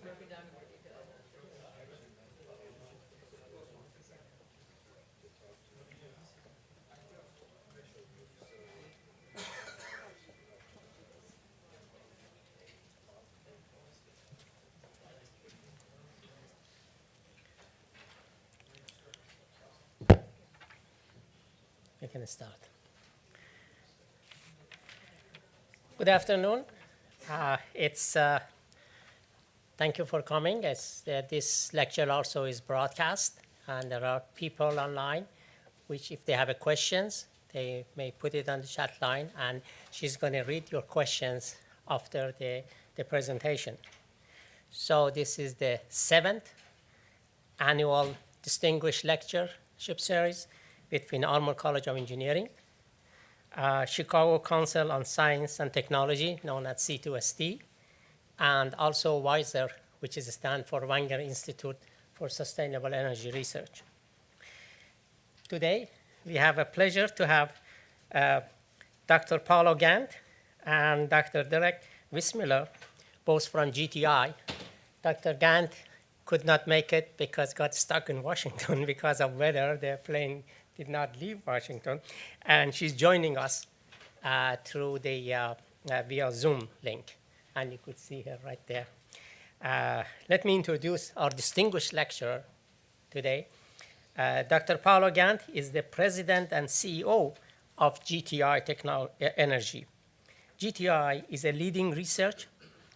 We can start. Good afternoon. Thank you for coming. This lecture also is broadcast, and there are people online, which if they have a questions, they may put it on the chat line, and she's going to read your questions after the presentation. So this is the 7th annual Distinguished Lectureship Series between Armour College of Engineering, Chicago Council on Science and Technology, known as C2ST, and also WISER, which is a stand for Wenger Institute for Sustainable Energy Research. Today, we have a pleasure to have Dr. Paula Gant and Dr. Gant Wissmiller, both from GTI. Dr. Gant could not make it because got stuck in Washington because of weather. The plane did not leave Washington, and she's joining us through the via Zoom link, and you could see her right there. Let me introduce our distinguished lecturer today. Dr. Paula Gant is the president and CEO of GTI Energy. GTI is a leading research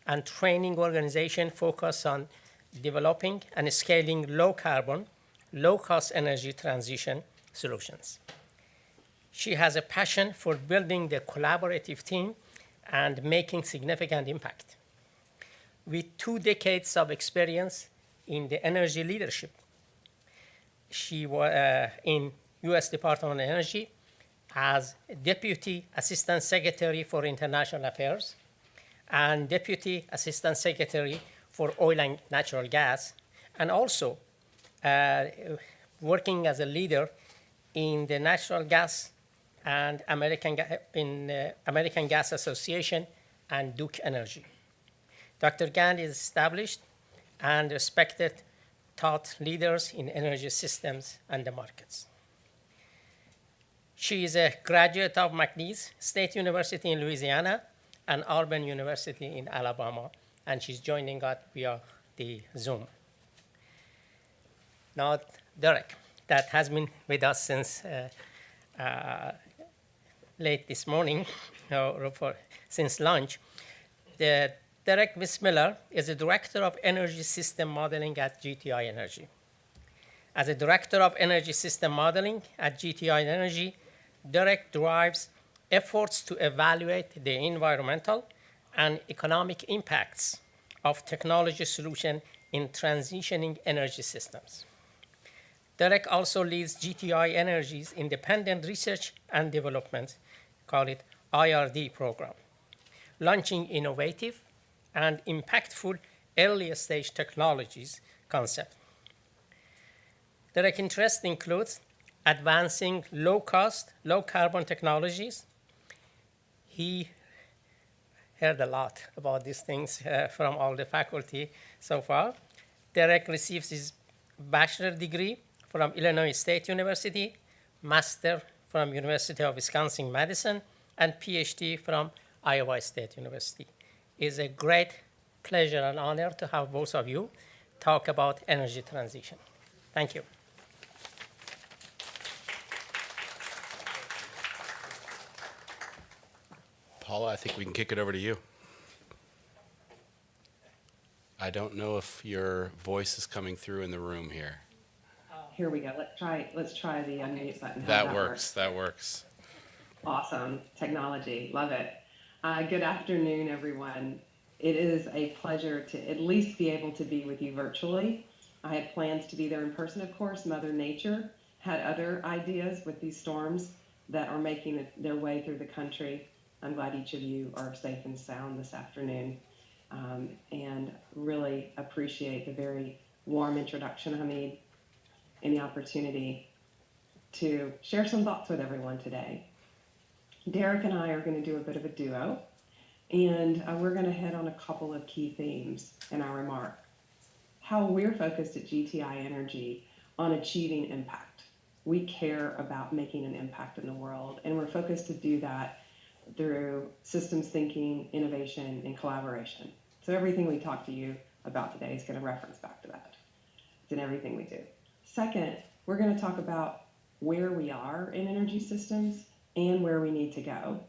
and training organization focused on developing and scaling low-carbon, low-cost energy transition solutions. She has a passion for building the collaborative team and making significant impact. With 2 decades of experience in the energy leadership, she was in U.S. Department of Energy as Deputy Assistant Secretary for International Affairs and Deputy Assistant Secretary for Oil and Natural Gas, and also working as a leader in the Natural Gas and American Gas Association and Duke Energy. Dr. Gant is established and respected thought leaders in energy systems and the markets. She is a graduate of McNeese State University in Louisiana and Auburn University in Alabama, and she's joining us via the Zoom. Now, Derek, that has been with us since late this morning, since lunch. Derek Wissmiller is the Director of Energy System Modeling at GTI Energy. As a Director of Energy System Modeling at GTI Energy, Derek drives efforts to evaluate the environmental and economic impacts of technology solutions in transitioning energy systems. Derek also leads GTI Energy's independent research and development, call it IRD program, launching innovative and impactful early stage technologies concept. Derek's interest includes advancing low-cost, low-carbon technologies. He heard a lot about these things from all the faculty so far. Derek receives his bachelor degree from Illinois State University, master from University of Wisconsin-Madison, and PhD from Iowa State University. It's a great pleasure and honor to have both of you talk about energy transition. Thank you. Paula, I think we can kick it over to you. I don't know if your voice is coming through in the room here. Here we go. Let's try the unmute button. That works. That works. Awesome. Technology. Love it. Good afternoon, everyone. It is a pleasure to at least be able to be with you virtually. I had plans to be there in person, of course. Mother Nature had other ideas with these storms that are making their way through the country. I'm glad each of you are safe and sound this afternoon, and really appreciate the very warm introduction, Hamid, and the opportunity to share some thoughts with everyone today. Derek and I are going to do a bit of a duo, and we're going to hit on a couple of key themes in our remark. how we're focused at GTI Energy on achieving impact. We care about making an impact in the world, and we're focused to do that through systems thinking, innovation, and collaboration. So everything we talk to you about today is going to reference back to that. It's in everything we do. Second, we're going to talk about where we are in energy systems and where we need to go,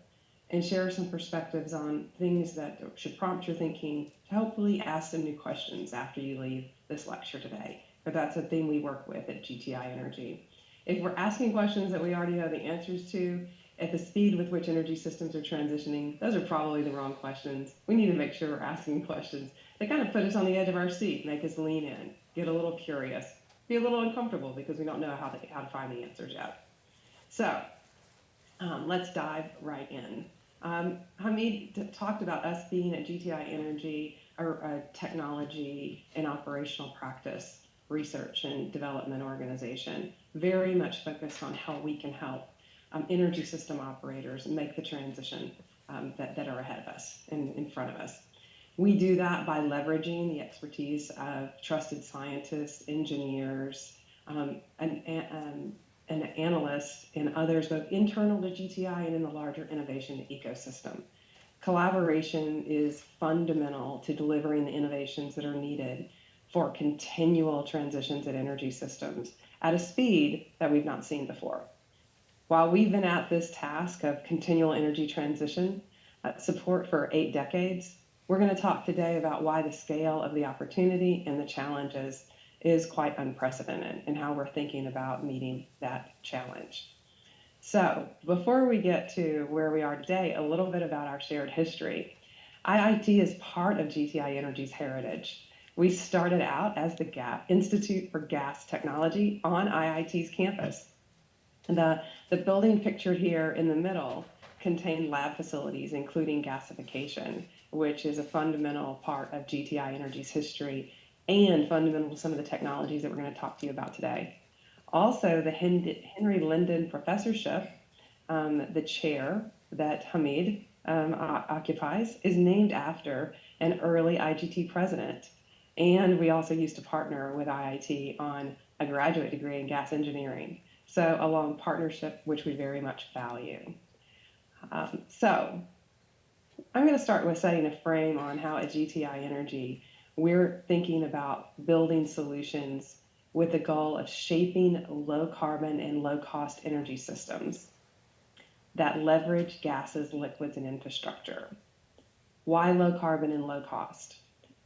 and share some perspectives on things that should prompt your thinking to hopefully ask some new questions after you leave this lecture today. But that's a thing we work with at GTI Energy. If we're asking questions that we already know the answers to, at the speed with which energy systems are transitioning, those are probably the wrong questions. We need to make sure we're asking questions that kind of put us on the edge of our seat, make us lean in, get a little curious, be a little uncomfortable because we don't know how to find the answers yet. So let's dive right in. Hamid talked about us being at GTI Energy, a technology and operational practice research and development organization, very much focused on how we can help energy system operators make the transition that are ahead of us and in front of us. We do that by leveraging the expertise of trusted scientists, engineers, and analysts and others, both internal to GTI and in the larger innovation ecosystem. Collaboration is fundamental to delivering the innovations that are needed for continual transitions in energy systems at a speed that we've not seen before. While we've been at this task of continual energy transition support for 8 decades, we're going to talk today about why the scale of the opportunity and the challenges is quite unprecedented and how we're thinking about meeting that challenge. So before we get to where we are today, a little bit about our shared history. IIT is part of GTI Energy's heritage. We started out as the Institute for Gas Technology on IIT's campus. The building pictured here in the middle contained lab facilities, including gasification, which is a fundamental part of GTI Energy's history and fundamental to some of the technologies that we're going to talk to you about today. Also, the Henry Linden Professorship, the chair that Hamid occupies, is named after an early IGT president. And we also used to partner with IIT on a graduate degree in gas engineering. So a long partnership, which we very much value. So I'm going to start with setting a frame on how at GTI Energy, we're thinking about building solutions with the goal of shaping low carbon and low cost energy systems that leverage gases, liquids, and infrastructure. Why low carbon and low cost?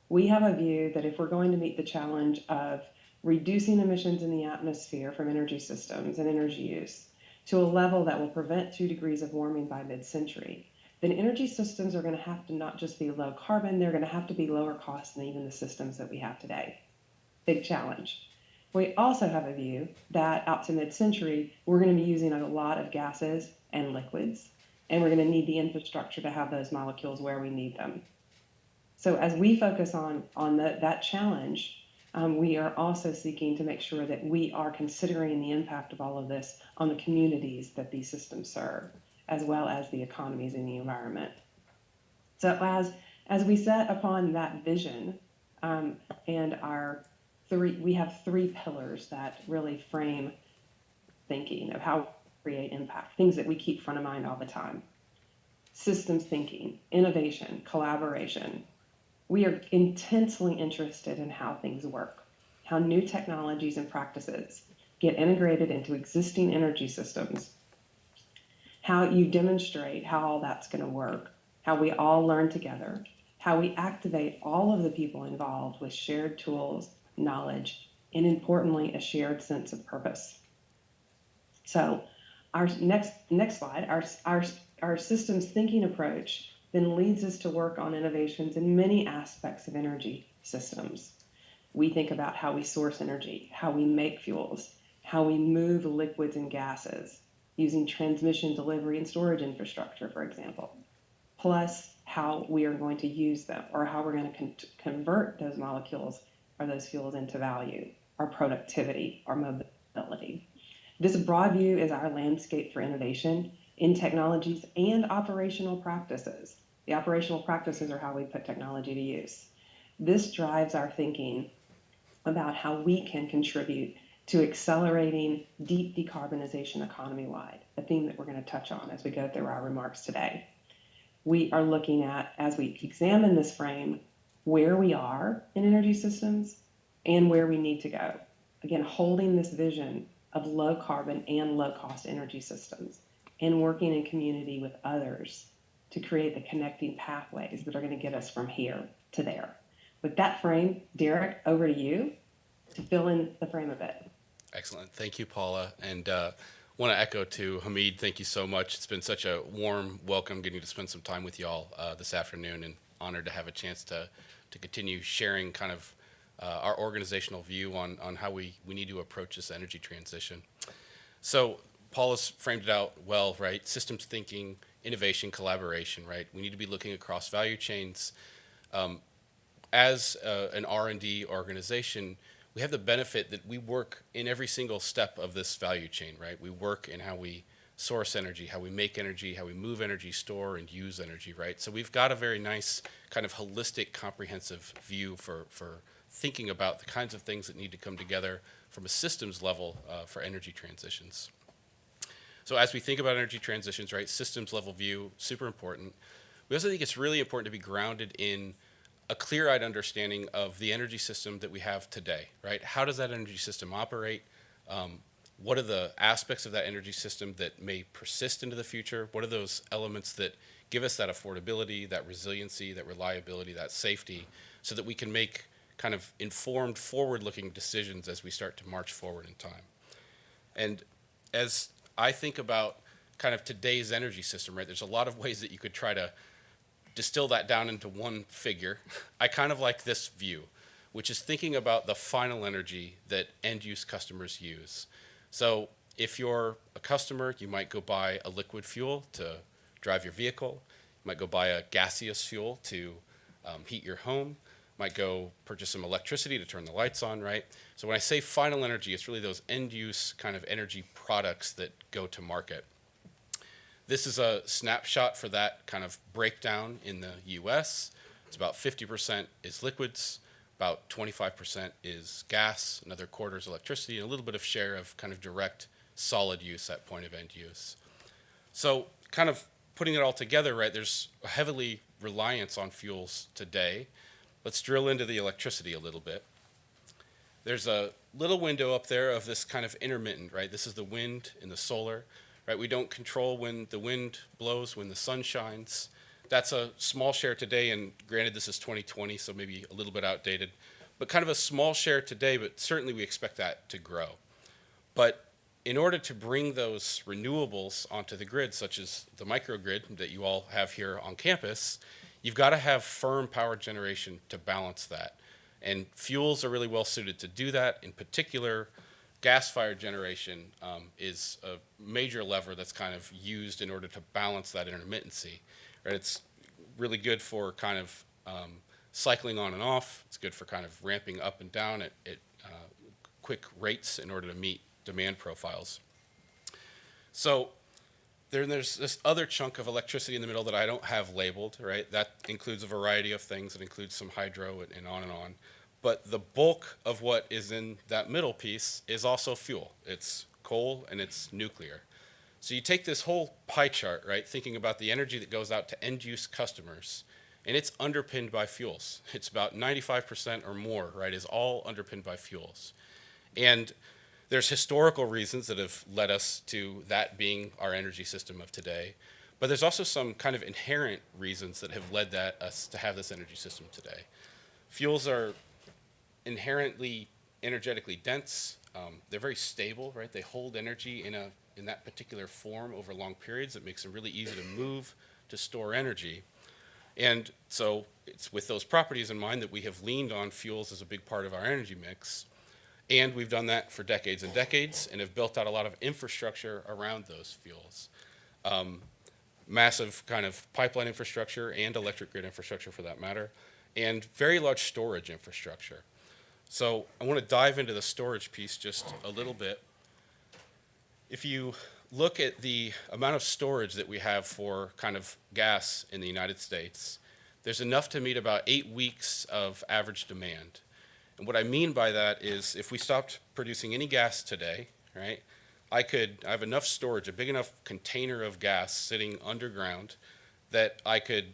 We have a view that if we're going to meet the challenge of reducing emissions in the atmosphere from energy systems and energy use to a level that will prevent 2 degrees of warming by mid-century, then energy systems are going to have to not just be low carbon, they're going to have to be lower cost than even the systems that we have today. Big challenge. We also have a view that out to mid-century, we're going to be using a lot of gases and liquids, and we're going to need the infrastructure to have those molecules where we need them. So as we focus on that challenge, we are also seeking to make sure that we are considering the impact of all of this on the communities that these systems serve, as well as the economies and the environment. So as we set upon that vision, and we have 3 pillars that really frame thinking of how we create impact, things that we keep front of mind all the time. Systems thinking, innovation, collaboration. We are intensely interested in how things work, how new technologies and practices get integrated into existing energy systems, how you demonstrate how all that's going to work, how we all learn together, how we activate all of the people involved with shared tools, knowledge, and importantly, a shared sense of purpose. So our next slide, our systems thinking approach then leads us to work on innovations in many aspects of energy systems. We think about how we source energy, how we make fuels, how we move liquids and gases, using transmission, delivery, and storage infrastructure, for example, plus how we are going to use them or how we're going to convert those molecules or those fuels into value, our productivity, our mobility. This broad view is our landscape for innovation in technologies and operational practices. The operational practices are how we put technology to use. This drives our thinking about how we can contribute to accelerating deep decarbonization economy-wide, a theme that we're going to touch on as we go through our remarks today. We are looking at, as we examine this frame, where we are in energy systems and where we need to go. Again, holding this vision of low carbon and low cost energy systems and working in community with others to create the connecting pathways that are going to get us from here to there. With that frame, Derek, over to you to fill in the frame a bit. Excellent. Thank you, Paula. And want to echo to Hamid, thank you so much. It's been such a warm welcome getting to spend some time with y'all this afternoon, and honored to have a chance to continue sharing kind of our organizational view on how we need to approach this energy transition. So Paula's framed it out well, right? Systems thinking, innovation, collaboration, right? We need to be looking across value chains. As an R&D organization, we have the benefit that we work in every single step of this value chain, right? We work in how we source energy, how we make energy, how we move energy, store and use energy, right? So we've got a very nice kind of holistic, comprehensive view for thinking about the kinds of things that need to come together from a systems level for energy transitions. So as we think about energy transitions, right, systems level view, super important. We also think it's really important to be grounded in a clear-eyed understanding of the energy system that we have today, right? How does that energy system operate? What are the aspects of that energy system that may persist into the future? What are those elements that give us that affordability, that resiliency, that reliability, that safety, so that we can make kind of informed, forward-looking decisions as we start to march forward in time? And as I think about kind of today's energy system, right, there's a lot of ways that you could try to distill that down into one figure. I kind of like this view, which is thinking about the final energy that end-use customers use. So if you're a customer, you might go buy a liquid fuel to drive your vehicle. You might go buy a gaseous fuel to heat your home. Might go purchase some electricity to turn the lights on, right? So when I say final energy, it's really those end-use kind of energy products that go to market. This is a snapshot for that kind of breakdown in the US. It's about 50% is liquids, about 25% is gas, another quarter is electricity, and a little bit of share of kind of direct solid use at point of end use. So kind of putting it all together, right, there's a heavily reliance on fuels today. Let's drill into the electricity a little bit. There's a little window up there of this kind of intermittent, right? This is the wind and the solar. Right, we don't control when the wind blows, when the sun shines. That's a small share today, and granted this is 2020, so maybe a little bit outdated, but kind of a small share today, but certainly we expect that to grow. But in order to bring those renewables onto the grid, such as the microgrid that you all have here on campus, you've got to have firm power generation to balance that. And fuels are really well suited to do that. In particular, gas-fired generation is a major lever that's kind of used in order to balance that intermittency. Right? It's really good for kind of cycling on and off. It's good for kind of ramping up and down at quick rates in order to meet demand profiles. So there's this other chunk of electricity in the middle that I don't have labeled, right? That includes a variety of things. It includes some hydro and on and on. But the bulk of what is in that middle piece is also fuel. It's coal and it's nuclear. So you take this whole pie chart, right, thinking about the energy that goes out to end-use customers, and it's underpinned by fuels. It's about 95% or more, right, is all underpinned by fuels. And there's historical reasons that have led us to that being our energy system of today. But there's also some kind of inherent reasons that have led us to have this energy system today. Fuels are inherently energetically dense. They're very stable, right? They hold energy in that particular form over long periods. That makes them really easy to move, to store energy. And so it's with those properties in mind that we have leaned on fuels as a big part of our energy mix. And we've done that for decades and decades and have built out a lot of infrastructure around those fuels. Massive kind of pipeline infrastructure and electric grid infrastructure for that matter, and very large storage infrastructure. So I want to dive into the storage piece just a little bit. If you look at the amount of storage that we have for kind of gas in the United States, there's enough to meet about 8 weeks of average demand. And what I mean by that is if we stopped producing any gas today, right, I have enough storage, a big enough container of gas sitting underground that I could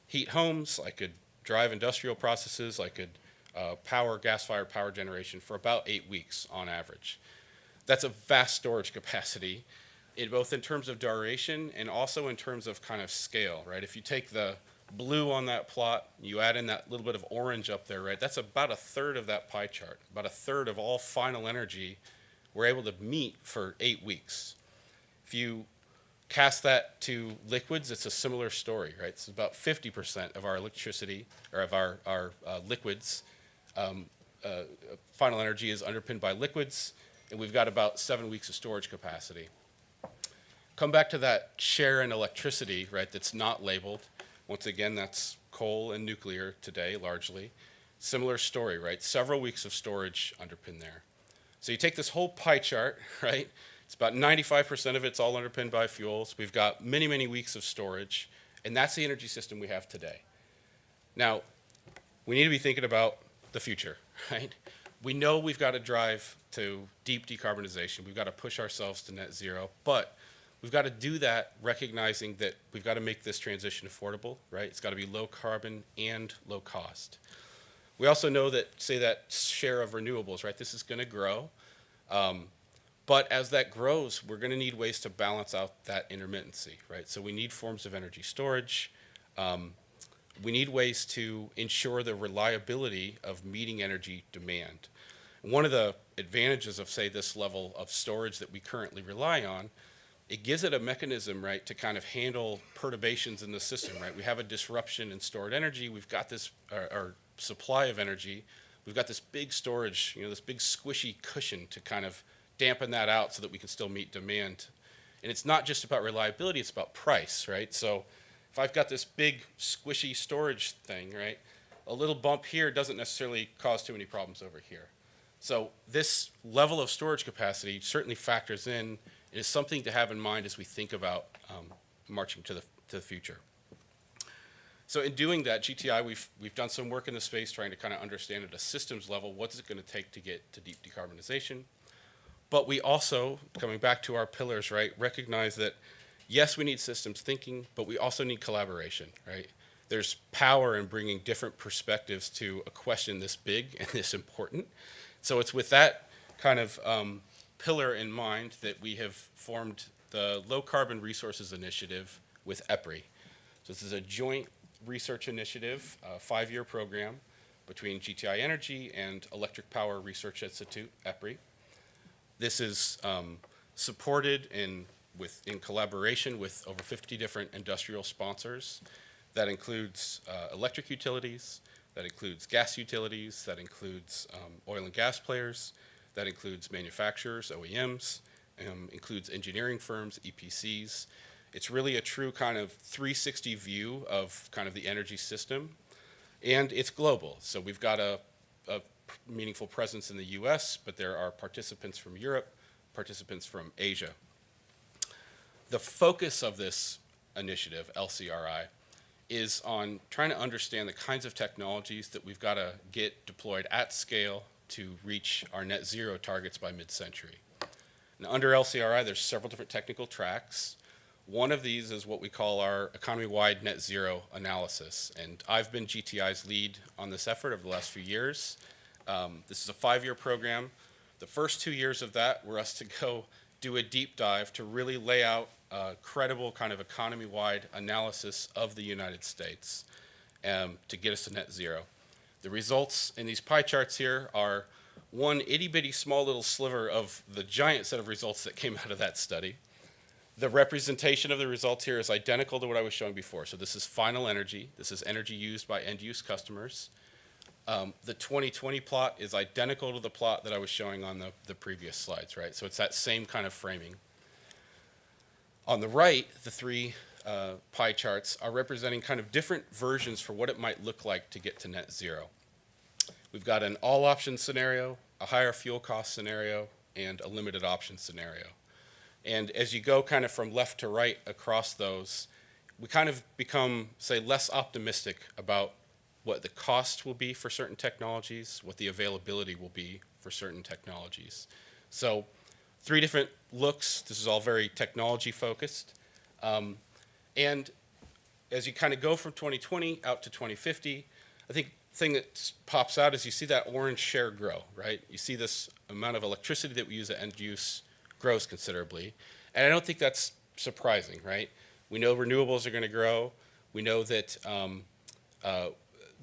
heat homes, I could drive industrial processes, I could power gas-fired power generation for about 8 weeks on average. That's a vast storage capacity, both in terms of duration and also in terms of kind of scale, right? If you take the blue on that plot, you add in that little bit of orange up there, right? That's about a third of that pie chart, about a third of all final energy we're able to meet for 8 weeks. If you cast that to liquids, it's a similar story, right? It's about 50% of our electricity, or of our liquids, final energy is underpinned by liquids, and we've got about 7 weeks of storage capacity. Come back to that share in electricity, right, that's not labeled. Once again, that's coal and nuclear today, largely. Similar story, right? Several weeks of storage underpinned there. So you take this whole pie chart, right? It's about 95% of it's all underpinned by fuels. We've got many, many weeks of storage, and that's the energy system we have today. Now, we need to be thinking about the future, right? We know we've got to drive to deep decarbonization. We've got to push ourselves to net zero, but we've got to do that recognizing that we've got to make this transition affordable, right? It's got to be low carbon and low cost. We also know that, say, that share of renewables, right? This is going to grow. But as that grows, we're going to need ways to balance out that intermittency, right? So we need forms of energy storage. We need ways to ensure the reliability of meeting energy demand. One of the advantages of, say, this level of storage that we currently rely on, it gives it a mechanism, right, to kind of handle perturbations in the system, right? We have a disruption in stored energy. We've got this, our supply of energy. We've got this big storage, this big squishy cushion to kind of dampen that out so that we can still meet demand. And it's not just about reliability, it's about price, right? So if I've got this big squishy storage thing, right, a little bump here doesn't necessarily cause too many problems over here. So this level of storage capacity certainly factors in. It is something to have in mind as we think about marching to the future. So in doing that, GTI, we've done some work in the space trying to kind of understand at a systems level, what's it going to take to get to deep decarbonization. But we also, coming back to our pillars, right, recognize that, yes, we need systems thinking, but we also need collaboration, right? There's power in bringing different perspectives to a question this big and this important. So it's with that kind of pillar in mind that we have formed the Low Carbon Resources Initiative with EPRI. So this is a joint research initiative, a 5-year program between GTI Energy and Electric Power Research Institute, EPRI. This is supported in collaboration with over 50 different industrial sponsors. That includes electric utilities, that includes gas utilities, that includes oil and gas players, that includes manufacturers, OEMs, includes engineering firms, EPCs. It's really a true kind of 360 view of kind of the energy system, and it's global. So we've got a meaningful presence in the US, but there are participants from Europe, participants from Asia. The focus of this initiative, LCRI, is on trying to understand the kinds of technologies that we've got to get deployed at scale to reach our net zero targets by mid-century. Now, under LCRI, there's several different technical tracks. One of these is what we call our economy-wide net zero analysis, and I've been GTI's lead on this effort over the last few years. This is a 5-year program. The first 2 years of that were us to go do a deep dive to really lay out a credible kind of economy-wide analysis of the United States to get us to net zero. The results in these pie charts here are one itty-bitty small little sliver of the giant set of results that came out of that study. The representation of the results here is identical to what I was showing before. So this is final energy. This is energy used by end-use customers. The 2020 plot is identical to the plot that I was showing on the previous slides, right? So it's that same kind of framing. On the right, the 3 pie charts are representing kind of different versions for what it might look like to get to net zero. We've got an all option scenario, a higher fuel cost scenario, and a limited option scenario. And as you go kind of from left to right across those, we kind of become, say, less optimistic about what the cost will be for certain technologies, what the availability will be for certain technologies. So 3 different looks. This is all very technology focused. And as you kind of go from 2020 out to 2050, I think the thing that pops out is you see that orange share grow, right? You see this amount of electricity that we use at end use grows considerably. And I don't think that's surprising, right? We know renewables are going to grow. We know that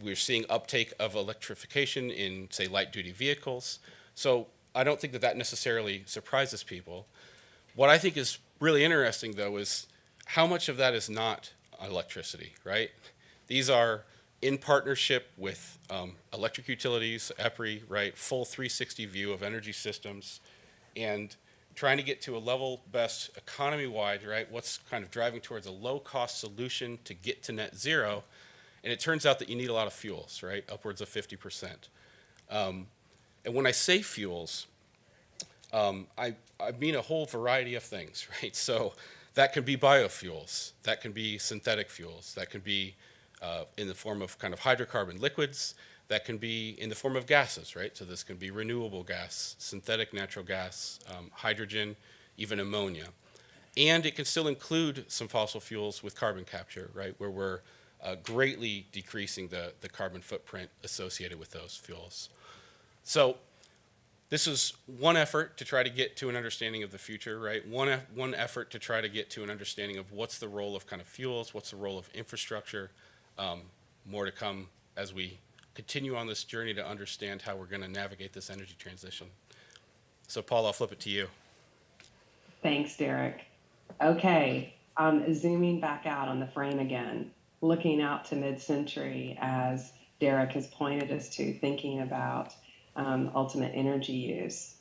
we're seeing uptake of electrification in, say, light-duty vehicles. So I don't think that that necessarily surprises people. What I think is really interesting, though, is how much of that is not electricity, right? These are in partnership with electric utilities, EPRI, right? Full 360 view of energy systems, and trying to get to a level best economy-wide, right? What's kind of driving towards a low-cost solution to get to net zero. And it turns out that you need a lot of fuels, right? Upwards of 50%. And when I say fuels, I mean a whole variety of things, right? So that can be biofuels, that can be synthetic fuels, that can be in the form of kind of hydrocarbon liquids, that can be in the form of gases, right? So this can be renewable gas, synthetic natural gas, hydrogen, even ammonia. And it can still include some fossil fuels with carbon capture, right? Where we're greatly decreasing the carbon footprint associated with those fuels. So this is one effort to try to get to an understanding of the future, right? One effort to try to get to an understanding of what's the role of kind of fuels, what's the role of infrastructure. More to come as we continue on this journey to understand how we're going to navigate this energy transition. So Paul, I'll flip it to you. Thanks, Derek. Okay, zooming back out on the frame again, looking out to mid-century as Derek has pointed us to, thinking about ultimate energy use.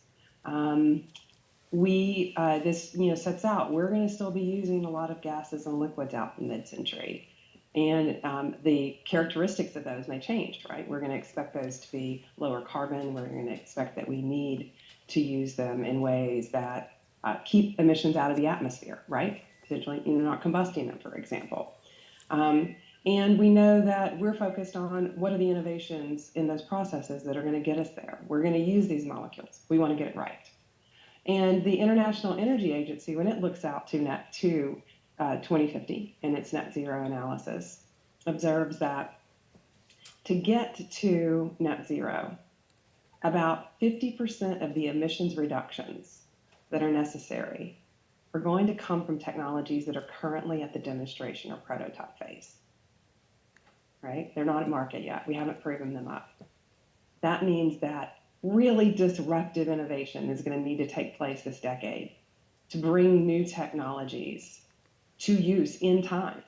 This sets out, we're going to still be using a lot of gases and liquids out in mid-century. And the characteristics of those may change, right? We're going to expect those to be lower carbon. We're going to expect that we need to use them in ways that keep emissions out of the atmosphere, right? Potentially, not combusting them, for example. And we know that we're focused on what are the innovations in those processes that are going to get us there. We're going to use these molecules. We want to get it right. And the International Energy Agency, when it looks out to 2050 in its net zero analysis, observes that to get to net zero, about 50% of the emissions reductions that are necessary are going to come from technologies that are currently at the demonstration or prototype phase, right? They're not at market yet. We haven't proven them up. That means that really disruptive innovation is going to need to take place this decade to bring new technologies to use in time,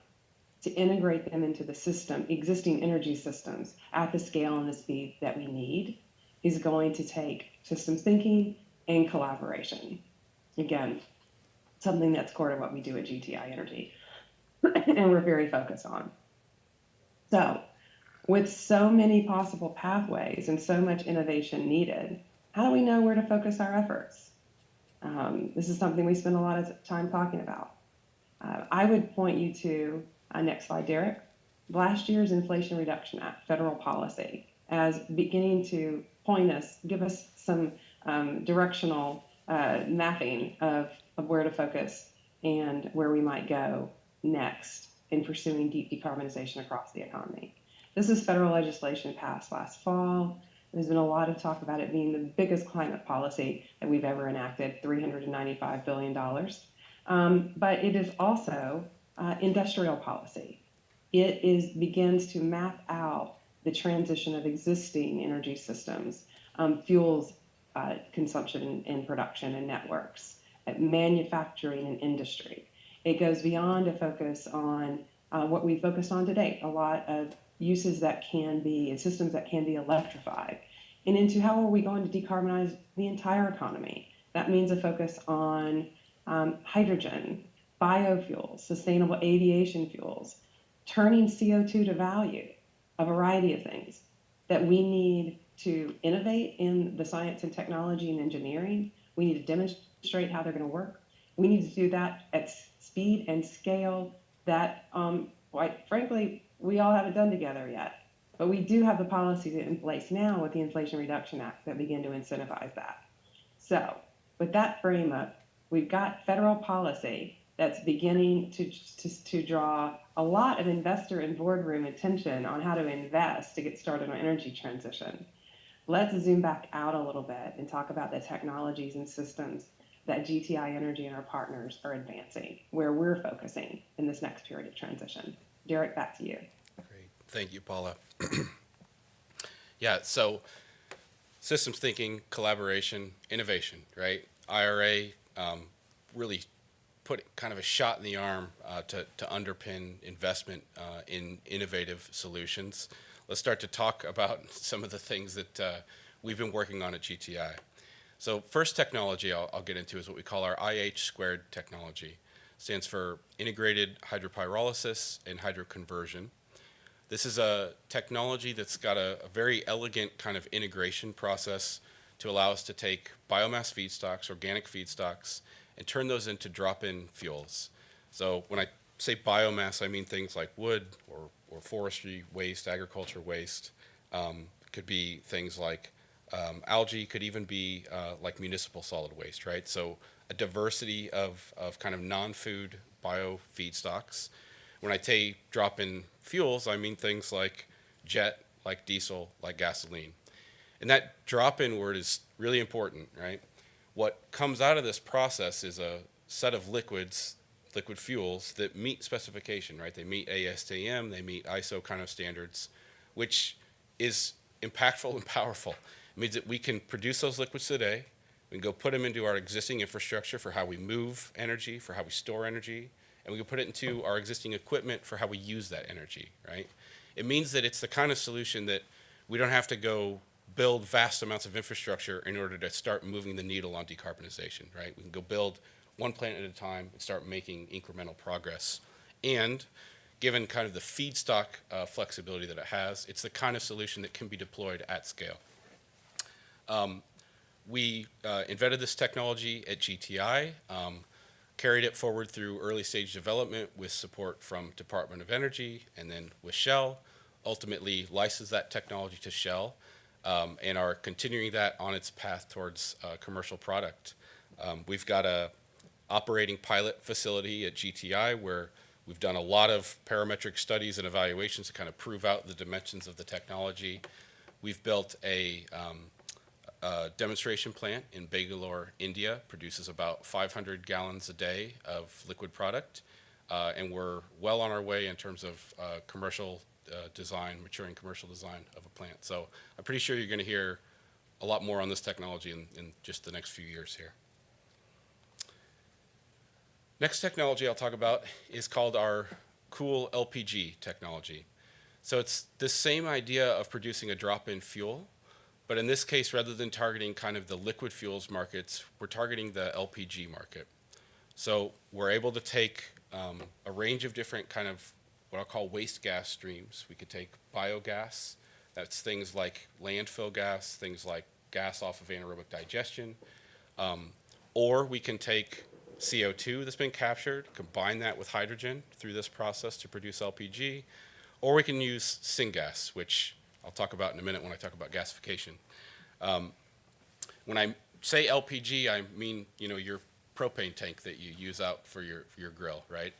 to integrate them into the system, existing energy systems at the scale and the speed that we need, is going to take systems thinking and collaboration. Again, something that's core to what we do at GTI Energy and we're very focused on. So with so many possible pathways and so much innovation needed, how do we know where to focus our efforts? This is something we spend a lot of time talking about. I would point you to, next slide, Derek, last year's Inflation Reduction Act, federal policy, as beginning to give us some directional mapping of where to focus and where we might go next in pursuing deep decarbonization across the economy. This is federal legislation passed last fall. There's been a lot of talk about it being the biggest climate policy that we've ever enacted, $395 billion. But it is also industrial policy. It begins to map out the transition of existing energy systems, fuels consumption and production and networks, manufacturing and industry. It goes beyond a focus on what we focused on today, a lot of uses that can be, and systems that can be electrified, and into how are we going to decarbonize the entire economy. That means a focus on hydrogen, biofuels, sustainable aviation fuels, turning CO2 to value, a variety of things that we need to innovate in the science and technology and engineering. We need to demonstrate how they're going to work. We need to do that at speed and scale that, quite frankly, we all haven't done together yet. But we do have the policy in place now with the Inflation Reduction Act that begin to incentivize that. So with that frame up, we've got federal policy that's beginning to draw a lot of investor and boardroom attention on how to invest to get started on energy transition. Let's zoom back out a little bit and talk about the technologies and systems that GTI Energy and our partners are advancing, where we're focusing in this next period of transition. Derek, back to you. Great. Thank you, Paula. Yeah, so systems thinking, collaboration, innovation, right? IRA really put kind of a shot in the arm to underpin investment in innovative solutions. Let's start to talk about some of the things that we've been working on at GTI. So first technology I'll get into is what we call our IH squared technology. Stands for integrated hydropyrolysis and hydroconversion. This is a technology that's got a very elegant kind of integration process to allow us to take biomass feedstocks, organic feedstocks, and turn those into drop-in fuels. So when I say biomass, I mean things like wood or forestry waste, agriculture waste. Could be things like algae, could even be like municipal solid waste, right? So a diversity of kind of non-food bio feedstocks. When I say drop-in fuels, I mean things like jet, like diesel, like gasoline. And that drop-in word is really important, right? What comes out of this process is a set of liquids, liquid fuels that meet specification, right? They meet ASTM, they meet ISO kind of standards, which is impactful and powerful. It means that we can produce those liquids today, we can go put them into our existing infrastructure for how we move energy, for how we store energy, and we can put it into our existing equipment for how we use that energy, right? It means that it's the kind of solution that we don't have to go build vast amounts of infrastructure in order to start moving the needle on decarbonization, right? We can go build one plant at a time and start making incremental progress. And given kind of the feedstock flexibility that it has, it's the kind of solution that can be deployed at scale. We invented this technology at GTI, carried it forward through early stage development with support from Department of Energy and then with Shell, ultimately licensed that technology to Shell, and are continuing that on its path towards commercial product. We've got a operating pilot facility at GTI where we've done a lot of parametric studies and evaluations to kind of prove out the dimensions of the technology. We've built a demonstration plant in Bangalore, India, produces about 500 gallons a day of liquid product, and we're well on our way in terms of commercial design, maturing commercial design of a plant. So I'm pretty sure you're going to hear a lot more on this technology in just the next few years here. Next technology I'll talk about is called our Cool LPG technology. So it's the same idea of producing a drop-in fuel, but in this case, rather than targeting kind of the liquid fuels markets, we're targeting the LPG market. So we're able to take a range of different kind of what I'll call waste gas streams. We could take biogas, that's things like landfill gas, things like gas off of anaerobic digestion, or we can take CO2 that's been captured, combine that with hydrogen through this process to produce LPG, or we can use syngas, which I'll talk about in a minute when I talk about gasification. When I say LPG, I mean, you know, your propane tank that you use out for your grill, right?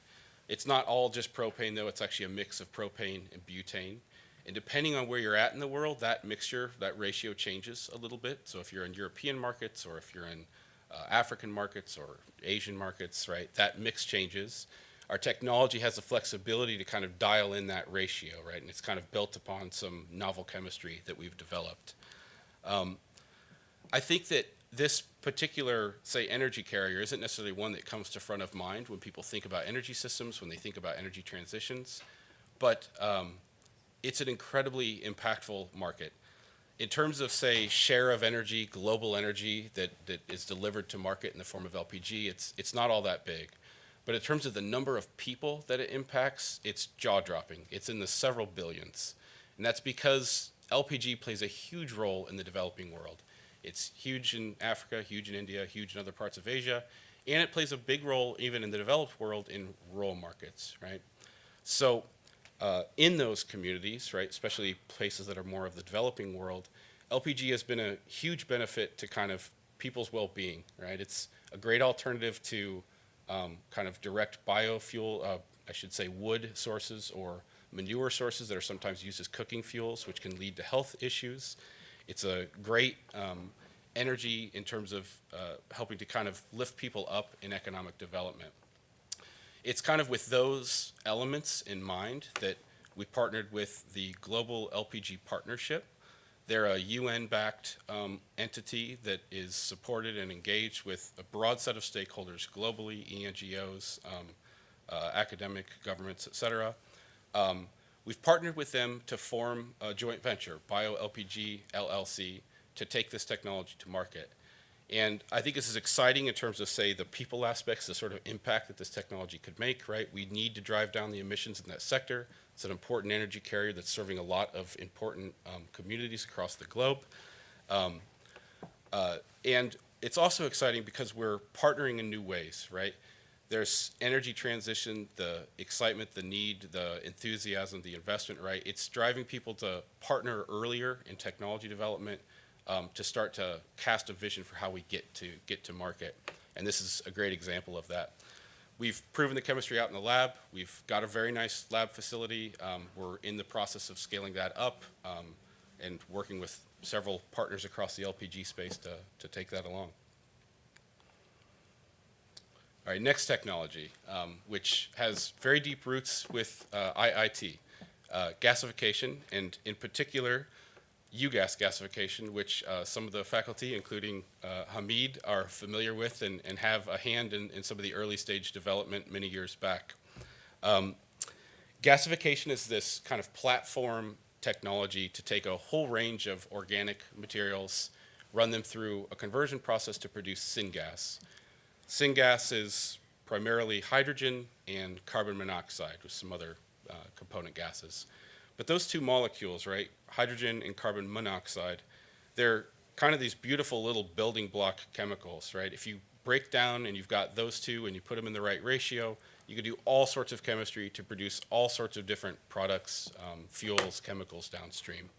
It's not all just propane, though. It's actually a mix of propane and butane. And depending on where you're at in the world, that mixture, that ratio changes a little bit. So if you're in European markets or if you're in African markets or Asian markets, right, that mix changes. Our technology has the flexibility to kind of dial in that ratio, right, and it's kind of built upon some novel chemistry that we've developed. I think that this particular, say, energy carrier isn't necessarily one that comes to front of mind when people think about energy systems, when they think about energy transitions, but it's an incredibly impactful market. In terms of, say, share of energy, global energy that is delivered to market in the form of LPG, it's not all that big. But in terms of the number of people that it impacts, it's jaw-dropping. It's in the several billions. And that's because LPG plays a huge role in the developing world. It's huge in Africa, huge in India, huge in other parts of Asia, and it plays a big role even in the developed world in rural markets, right? So in those communities, right, especially places that are more of the developing world, LPG has been a huge benefit to kind of people's well-being, right? It's a great alternative to kind of direct biofuel, I should say wood sources or manure sources that are sometimes used as cooking fuels, which can lead to health issues. It's a great energy in terms of helping to kind of lift people up in economic development. It's kind of with those elements in mind that we partnered with the Global LPG Partnership. They're a UN-backed entity that is supported and engaged with a broad set of stakeholders globally, NGOs, academic, governments, et cetera. We've partnered with them to form a joint venture, BioLPG LLC, to take this technology to market. And I think this is exciting in terms of, say, the people aspects, the sort of impact that this technology could make, right? We need to drive down the emissions in that sector. It's an important energy carrier that's serving a lot of important communities across the globe. And it's also exciting because we're partnering in new ways, right? There's energy transition, the excitement, the need, the enthusiasm, the investment, right? It's driving people to partner earlier in technology development, to start to cast a vision for how we get to market. And this is a great example of that. We've proven the chemistry out in the lab. We've got a very nice lab facility. We're in the process of scaling that up and working with several partners across the LPG space to take that along. All right, next technology, which has very deep roots with IIT, gasification, and in particular, UGAS gasification, which some of the faculty, including Hamid, are familiar with and have a hand in some of the early stage development many years back. Gasification is this kind of platform technology to take a whole range of organic materials, run them through a conversion process to produce syngas. Syngas is primarily hydrogen and carbon monoxide with some other component gases. But those two molecules, right, hydrogen and carbon monoxide, they're kind of these beautiful little building block chemicals, right? If you break down and you've got those two and you put them in the right ratio, you can do all sorts of chemistry to produce all sorts of different products, fuels, chemicals downstream.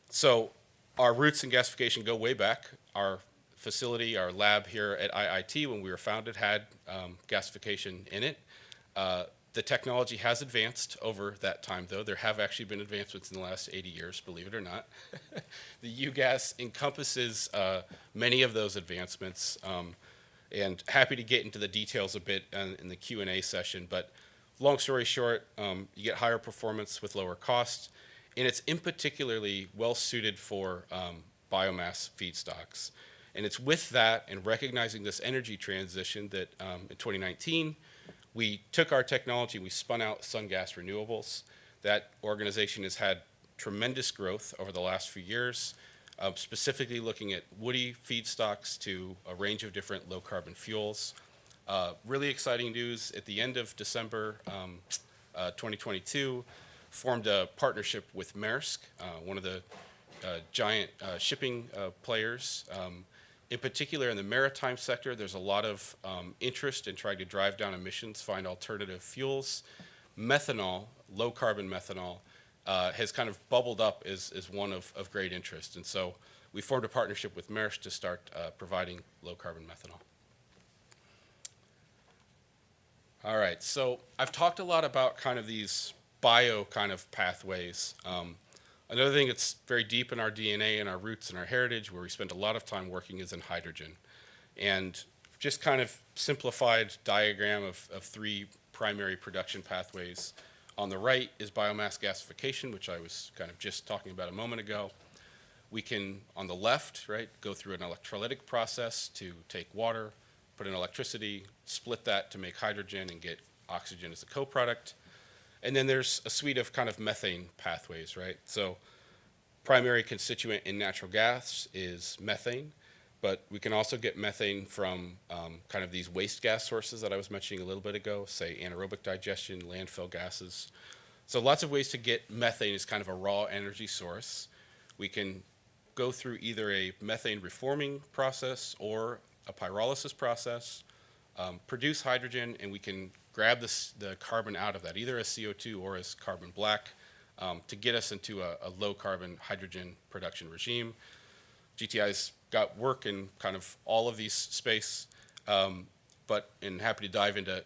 So our roots in gasification go way back. Our facility, our lab here at IIT, when we were founded, had gasification in it. The technology has advanced over that time, though. There have actually been advancements in the last 80 years, believe it or not. The UGAS encompasses many of those advancements, and happy to get into the details a bit in the Q&A session. But long story short, you get higher performance with lower costs, and it's in particularly well-suited for biomass feedstocks. And it's with that and recognizing this energy transition that in 2019, we took our technology, we spun out SunGas Renewables. That organization has had tremendous growth over the last few years, specifically looking at woody feedstocks to a range of different low carbon fuels. Really exciting news, at the end of December 2022, formed a partnership with Maersk, one of the giant shipping players. In particular, in the maritime sector, there's a lot of interest in trying to drive down emissions, find alternative fuels. Methanol, low carbon methanol, has kind of bubbled up as one of great interest. And so we formed a partnership with Maersk to start providing low carbon methanol. All right, so I've talked a lot about kind of these bio kind of pathways. Another thing that's very deep in our DNA and our roots and our heritage, where we spend a lot of time working, is in hydrogen. And just kind of simplified diagram of three primary production pathways. On the right is biomass gasification, which I was kind of just talking about a moment ago. We can, on the left, right, go through an electrolytic process to take water, put in electricity, split that to make hydrogen and get oxygen as a co-product. And then there's a suite of kind of methane pathways, right? So primary constituent in natural gas is methane, but we can also get methane from kind of these waste gas sources that I was mentioning a little bit ago, say anaerobic digestion, landfill gases. So lots of ways to get methane as kind of a raw energy source. We can go through either a methane reforming process or a pyrolysis process, produce hydrogen, and we can grab the carbon out of that, either as CO2 or as carbon black, to get us into a low carbon hydrogen production regime. GTI's got work in kind of all of these space, and happy to dive into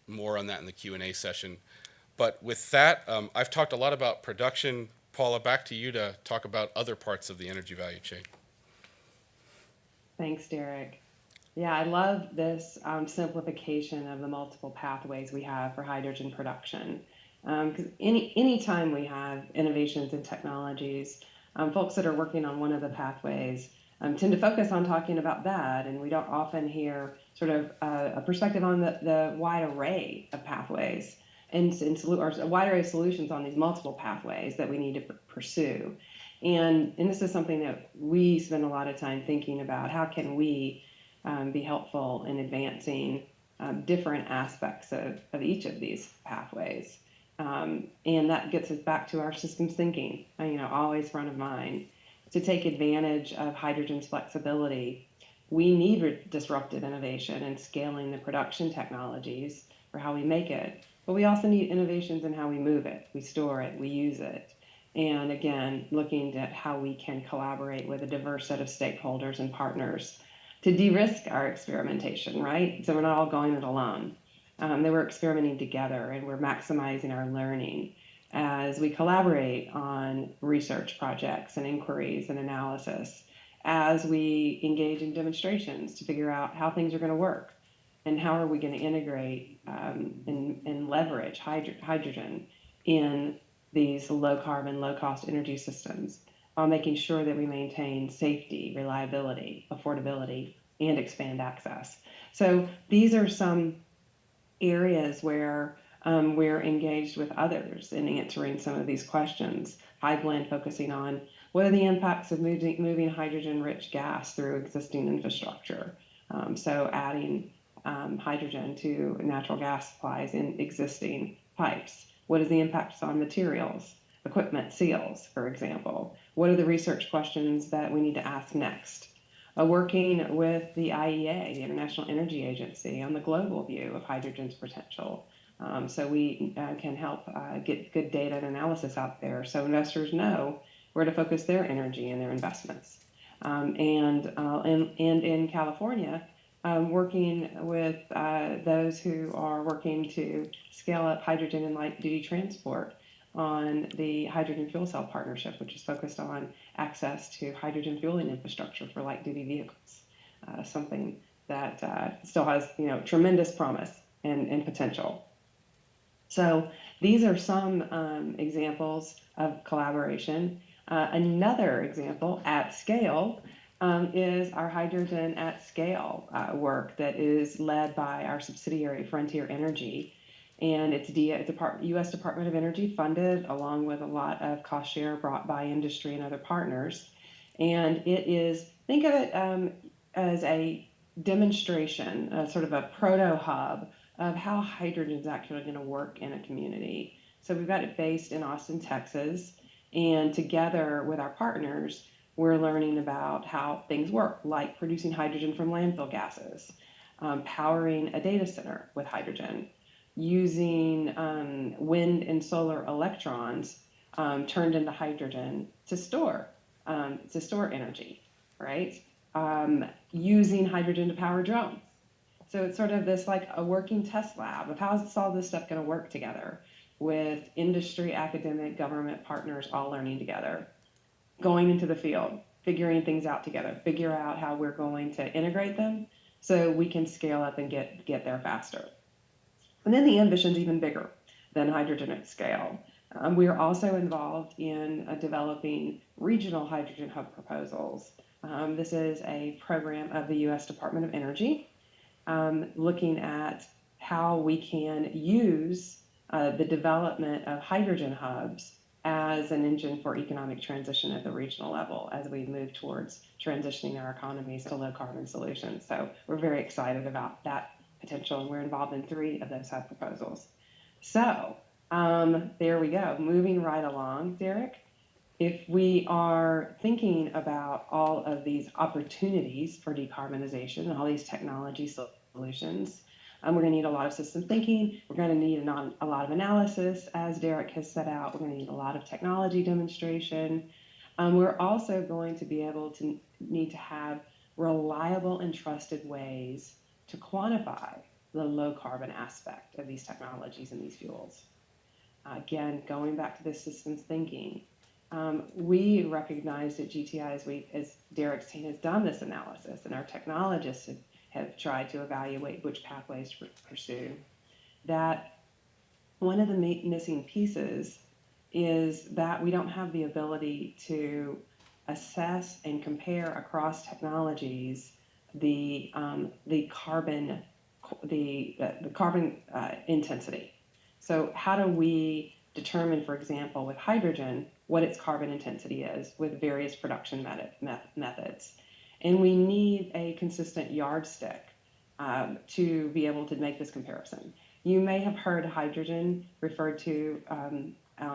more on that in the Q&A session. But with that, I've talked a lot about production. Paula, back to you to talk about other parts of the energy value chain. Thanks, Derek. Yeah, I love this simplification of the multiple pathways we have for hydrogen production. Because any time we have innovations and technologies, folks that are working on one of the pathways tend to focus on talking about that, and we don't often hear sort of a perspective on the wide array of pathways or a wide array of solutions on these multiple pathways that we need to pursue. And this is something that we spend a lot of time thinking about. How can we be helpful in advancing different aspects of each of these pathways? And that gets us back to our systems thinking, always front of mind. To take advantage of hydrogen's flexibility, we need disruptive innovation and scaling the production technologies for how we make it. But we also need innovations in how we move it, we store it, we use it. And again, looking at how we can collaborate with a diverse set of stakeholders and partners to de-risk our experimentation, right? So we're not all going it alone. That we're experimenting together and we're maximizing our learning as we collaborate on research projects and inquiries and analysis, as we engage in demonstrations to figure out how things are going to work and how are we going to integrate and leverage hydrogen in these low carbon, low cost energy systems, while making sure that we maintain safety, reliability, affordability, and expand access. So these are some areas where we're engaged with others in answering some of these questions. HyBlend focusing on what are the impacts of moving hydrogen-rich gas through existing infrastructure. So adding hydrogen to natural gas supplies in existing pipes. What is the impacts on materials, equipment, seals, for example? What are the research questions that we need to ask next? Working with the IEA, the International Energy Agency, on the global view of hydrogen's potential. So we can help get good data and analysis out there so investors know where to focus their energy and their investments. And in California, working with those who are working to scale up hydrogen in light-duty transport on the Hydrogen Fuel Cell Partnership, which is focused on access to hydrogen fueling infrastructure for light-duty vehicles, something that still has tremendous promise and potential. So these are some examples of collaboration. Another example at scale is our hydrogen at scale work that is led by our subsidiary Frontier Energy. And it's U.S. Department of Energy funded, along with a lot of cost share brought by industry and other partners. And it is, think of it as a demonstration, sort of a proto hub of how hydrogen is actually going to work in a community. So we've got it based in Austin, Texas, and together with our partners, we're learning about how things work, like producing hydrogen from landfill gases, powering a data center with hydrogen, using wind and solar electrons turned into hydrogen to store energy, right? Using hydrogen to power drones. So it's sort of this like a working test lab of how is all this stuff going to work together with industry, academic, government partners all learning together, going into the field, figuring things out together, figure out how we're going to integrate them so we can scale up and get there faster. And then the ambition's even bigger than hydrogen at scale. We are also involved in developing regional hydrogen hub proposals. This is a program of the U.S. Department of Energy, looking at how we can use the development of hydrogen hubs as an engine for economic transition at the regional level as we move towards transitioning our economies to low carbon solutions. So we're very excited about that potential, and we're involved in 3 of those hub proposals. So there we go, moving right along, Derek. If we are thinking about all of these opportunities for decarbonization and all these technology solutions, We're going to need a lot of system thinking. We're going to need a lot of analysis, as Derek has set out. We're going to need a lot of technology demonstration. We're also going to be able to need to have reliable and trusted ways to quantify the low carbon aspect of these technologies and these fuels. Again, going back to this systems thinking, we recognized at GTI, as Derek's team has done this analysis, and our technologists have tried to evaluate which pathways to pursue, that one of the missing pieces is that we don't have the ability to assess and compare across technologies the carbon intensity. So how do we determine, for example, with hydrogen, what its carbon intensity is with various production methods? And we need a consistent yardstick to be able to make this comparison. You may have heard hydrogen referred to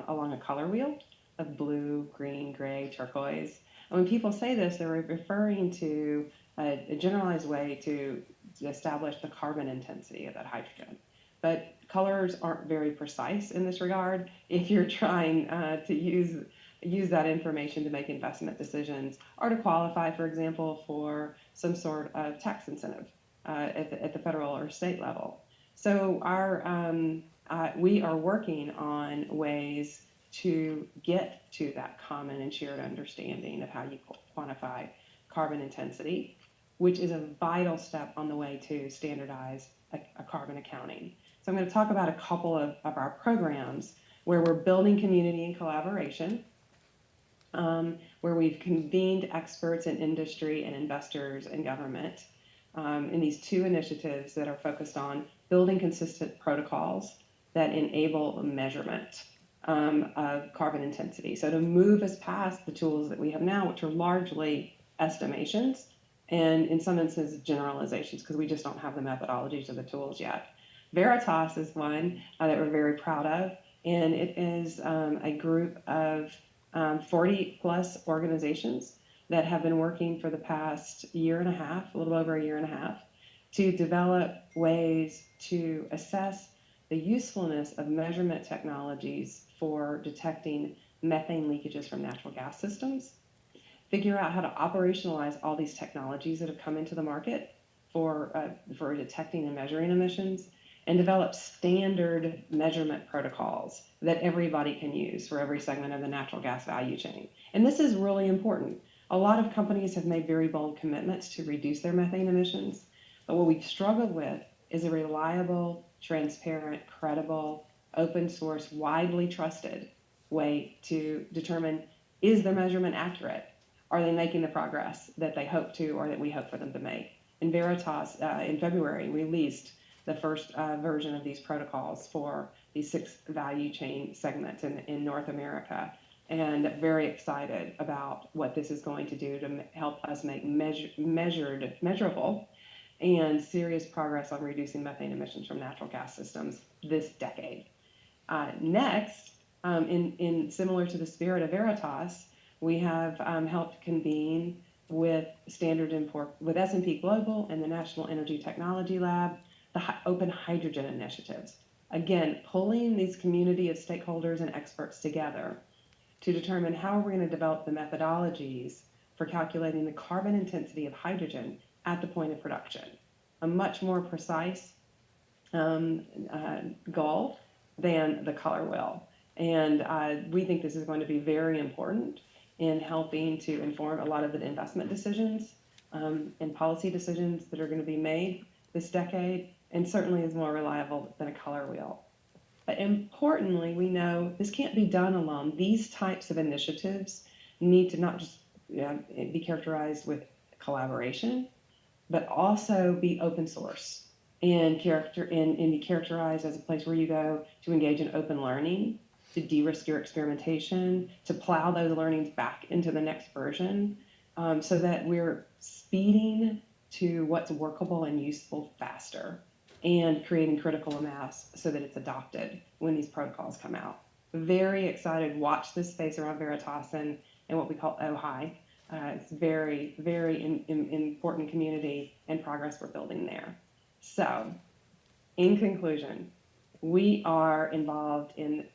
along a color wheel of blue, green, gray, turquoise. And when people say this, they're referring to a generalized way to establish the carbon intensity of that hydrogen. But colors aren't very precise in this regard if you're trying to use that information to make investment decisions or to qualify, for example, for some sort of tax incentive at the federal or state level. So we are working on ways to get to that common and shared understanding of how you quantify carbon intensity, which is a vital step on the way to standardize a carbon accounting. So I'm going to talk about a couple of our programs where we're building community and collaboration, where we've convened experts in industry and investors and government in these two initiatives that are focused on building consistent protocols that enable measurement of carbon intensity. So to move us past the tools that we have now, which are largely estimations, and in some instances generalizations, because we just don't have the methodologies or the tools yet. Veritas is one that we're very proud of, and it is a group of 40 plus organizations that have been working for the past year and a half, a little over a year and a half, to develop ways to assess the usefulness of measurement technologies for detecting methane leakages from natural gas systems, figure out how to operationalize all these technologies that have come into the market for detecting and measuring emissions, and develop standard measurement protocols that everybody can use for every segment of the natural gas value chain. And this is really important. A lot of companies have made very bold commitments to reduce their methane emissions, but what we've struggled with is a reliable, transparent, credible, open source, widely trusted way to determine, is their measurement accurate? Are they making the progress that they hope to or that we hope for them to make? And Veritas, in February, released the first version of these protocols for these 6 value chain segments in North America, and very excited about what this is going to do to help us make measurable and serious progress on reducing methane emissions from natural gas systems this decade. Next, in similar to the spirit of Veritas, we have helped convene with with S&P Global and the National Energy Technology Lab, the Open Hydrogen Initiatives. Again, pulling these community of stakeholders and experts together to determine how we're going to develop the methodologies for calculating the carbon intensity of hydrogen at the point of production. A much more precise goal than the color wheel. And we think this is going to be very important in helping to inform a lot of the investment decisions and policy decisions that are going to be made this decade, and certainly is more reliable than a color wheel. But importantly, we know this can't be done alone. These types of initiatives need to not just be characterized with collaboration, but also be open source and be characterized as a place where you go to engage in open learning, to de-risk your experimentation, to plow those learnings back into the next version, so that we're speeding to what's workable and useful faster, and creating critical mass so that it's adopted when these protocols come out. Very excited. Watch this space around Veritas and what we call OHI. It's very, very important community and progress we're building there. So In conclusion, we are involved in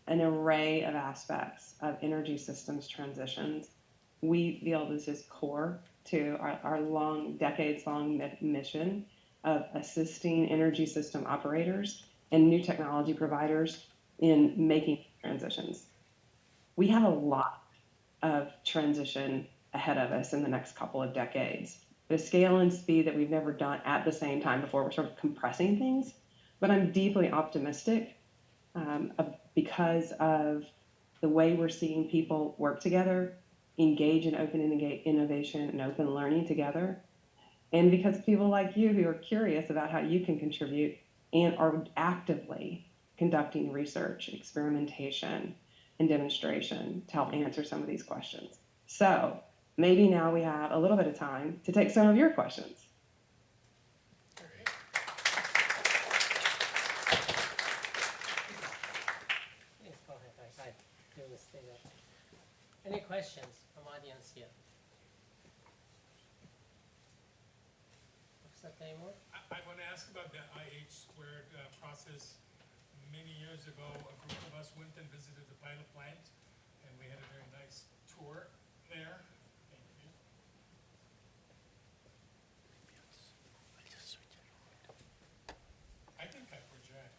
an array of aspects of energy systems transitions. We feel this is core to our long, decades-long mission of assisting energy system operators and new technology providers in making transitions. We have a lot of transition ahead of us in the next couple of decades. The scale and speed that we've never done at the same time before, we're sort of compressing things, but I'm deeply optimistic because of the way we're seeing people work together, engage in open innovation and open learning together, and because people like you who are curious about how you can contribute and are actively conducting research, experimentation, and demonstration to help answer some of these questions. So maybe now we have a little bit of time to take some of your questions. Please go ahead. You will stay there. Any questions from audience here? Professor Taymor? I want to ask about the IH squared process. Many years ago, a group of us went and visited the pilot plant, and we had a very nice tour there. Thank you. I think I project.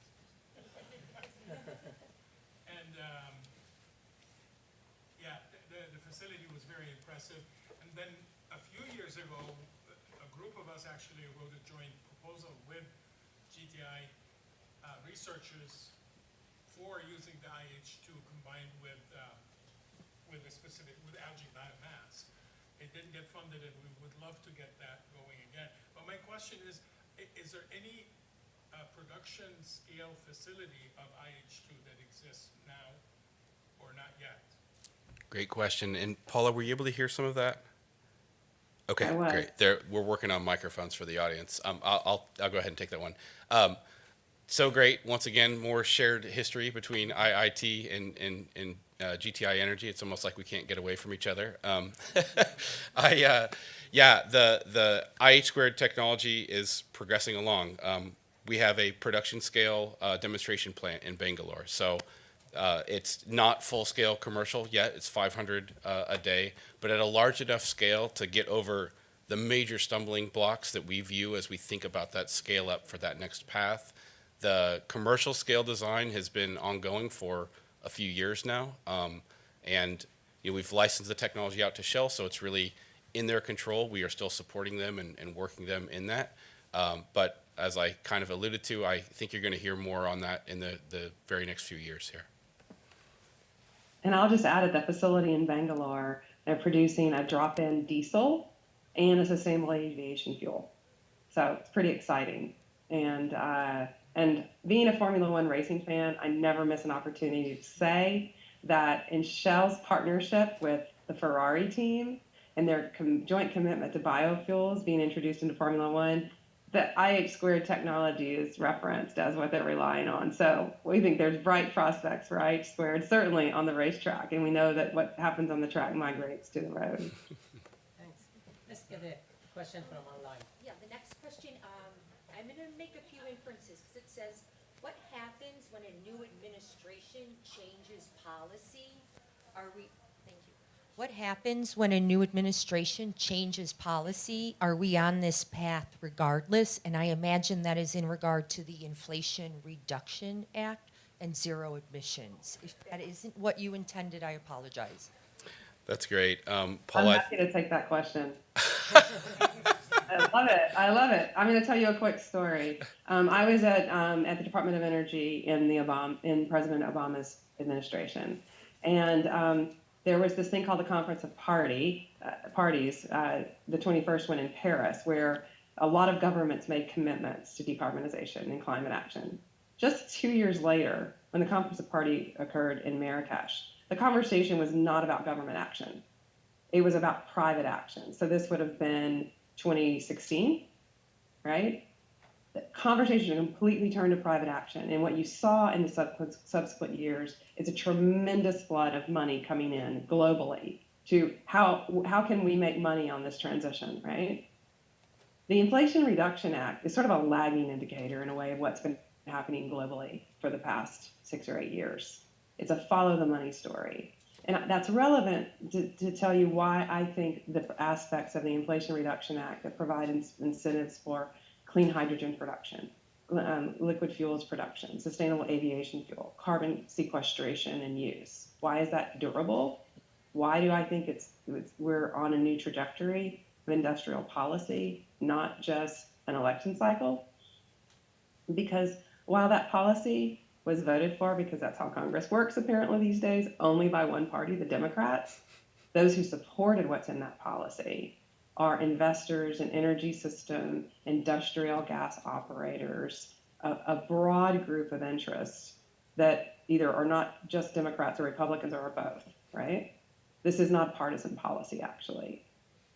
And yeah, the facility was very impressive. And then a few years ago, a group of us actually wrote a joint proposal with GTI researchers for using the IH2 combined with algae biomass. It didn't get funded, and we would love to get that going again. But my question is there any production scale facility of IH2 that exists now or not yet? Great question. And Paula, were you able to hear some of that? Okay, I was. great. We're working on microphones for the audience. I'll go ahead and take that one. So great. Once again, more shared history between IIT and GTI Energy. It's almost like we can't get away from each other. The IH squared technology is progressing along. We have a production scale demonstration plant in Bangalore. So it's not full scale commercial yet. It's 500 a day, but at a large enough scale to get over the major stumbling blocks that we view as we think about that scale up for that next path. The commercial scale design has been ongoing for a few years now, and we've licensed the technology out to Shell, so it's really in their control. We are still supporting them and working them in that. But as I kind of alluded to, I think you're going to hear more on that in the very next few years here. And I'll just add at the facility in Bangalore, they're producing a drop-in diesel and a sustainable aviation fuel. So it's pretty exciting. And being a Formula One racing fan, I never miss an opportunity to say that in Shell's partnership with the Ferrari team and their joint commitment to biofuels being introduced into Formula One, the IH squared technology is referenced as what they're relying on. So we think there's bright prospects for IH squared, certainly on the racetrack. And we know that what happens on the track migrates to the road. Thanks. Let's get a question from online. Yeah, the next question, I'm going to make a few inferences because it says, what happens when a new administration changes policy? Thank you. What happens when a new administration changes policy? Are we on this path regardless? And I imagine that is in regard to the Inflation Reduction Act and zero emissions. If that isn't what you intended, I apologize. That's great. Paula, I'm happy to take that question. I love it. I'm going to tell you a quick story. I was at the Department of Energy in President Obama's administration, and there was this thing called the Conference of Parties, the 21st one in Paris, where a lot of governments made commitments to decarbonization and climate action. Just 2 years later, when the Conference of Parties occurred in Marrakesh, the conversation was not about government action. It was about private action. So this would have been 2016, right? The conversation completely turned to private action. And what you saw in the subsequent years is a tremendous flood of money coming in globally to how can we make money on this transition, right? The Inflation Reduction Act is sort of a lagging indicator in a way of what's been happening globally for the past 6 or 8 years. It's a follow the money story. And that's relevant to tell you why I think the aspects of the Inflation Reduction Act that provide incentives for clean hydrogen production, liquid fuels production, sustainable aviation fuel, carbon sequestration and use. Why is that durable? Why do I think we're on a new trajectory of industrial policy, not just an election cycle? Because while that policy was voted for, because that's how Congress works apparently these days, only by one party, the Democrats, those who supported what's in that policy are investors in energy system, industrial gas operators, a broad group of interests that either are not just Democrats or Republicans or are both, right? This is not partisan policy, actually.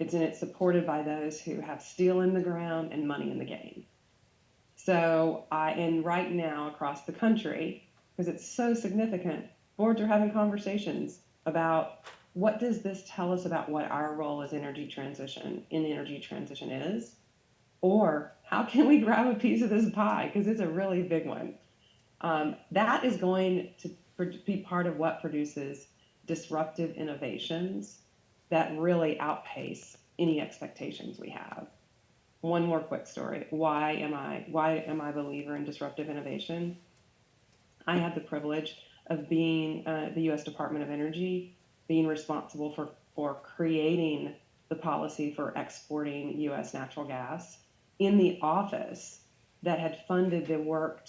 It's supported by those who have steel in the ground and money in the game. So and right now across the country, because it's so significant, boards are having conversations about what does this tell us about what our role as energy transition is, or how can we grab a piece of this pie, because it's a really big one. That is going to be part of what produces disruptive innovations that really outpace any expectations we have. One more quick story. Why am I a believer in disruptive innovation? I had the privilege of being the U.S. Department of Energy, being responsible for creating the policy for exporting U.S. natural gas in the office that had funded the work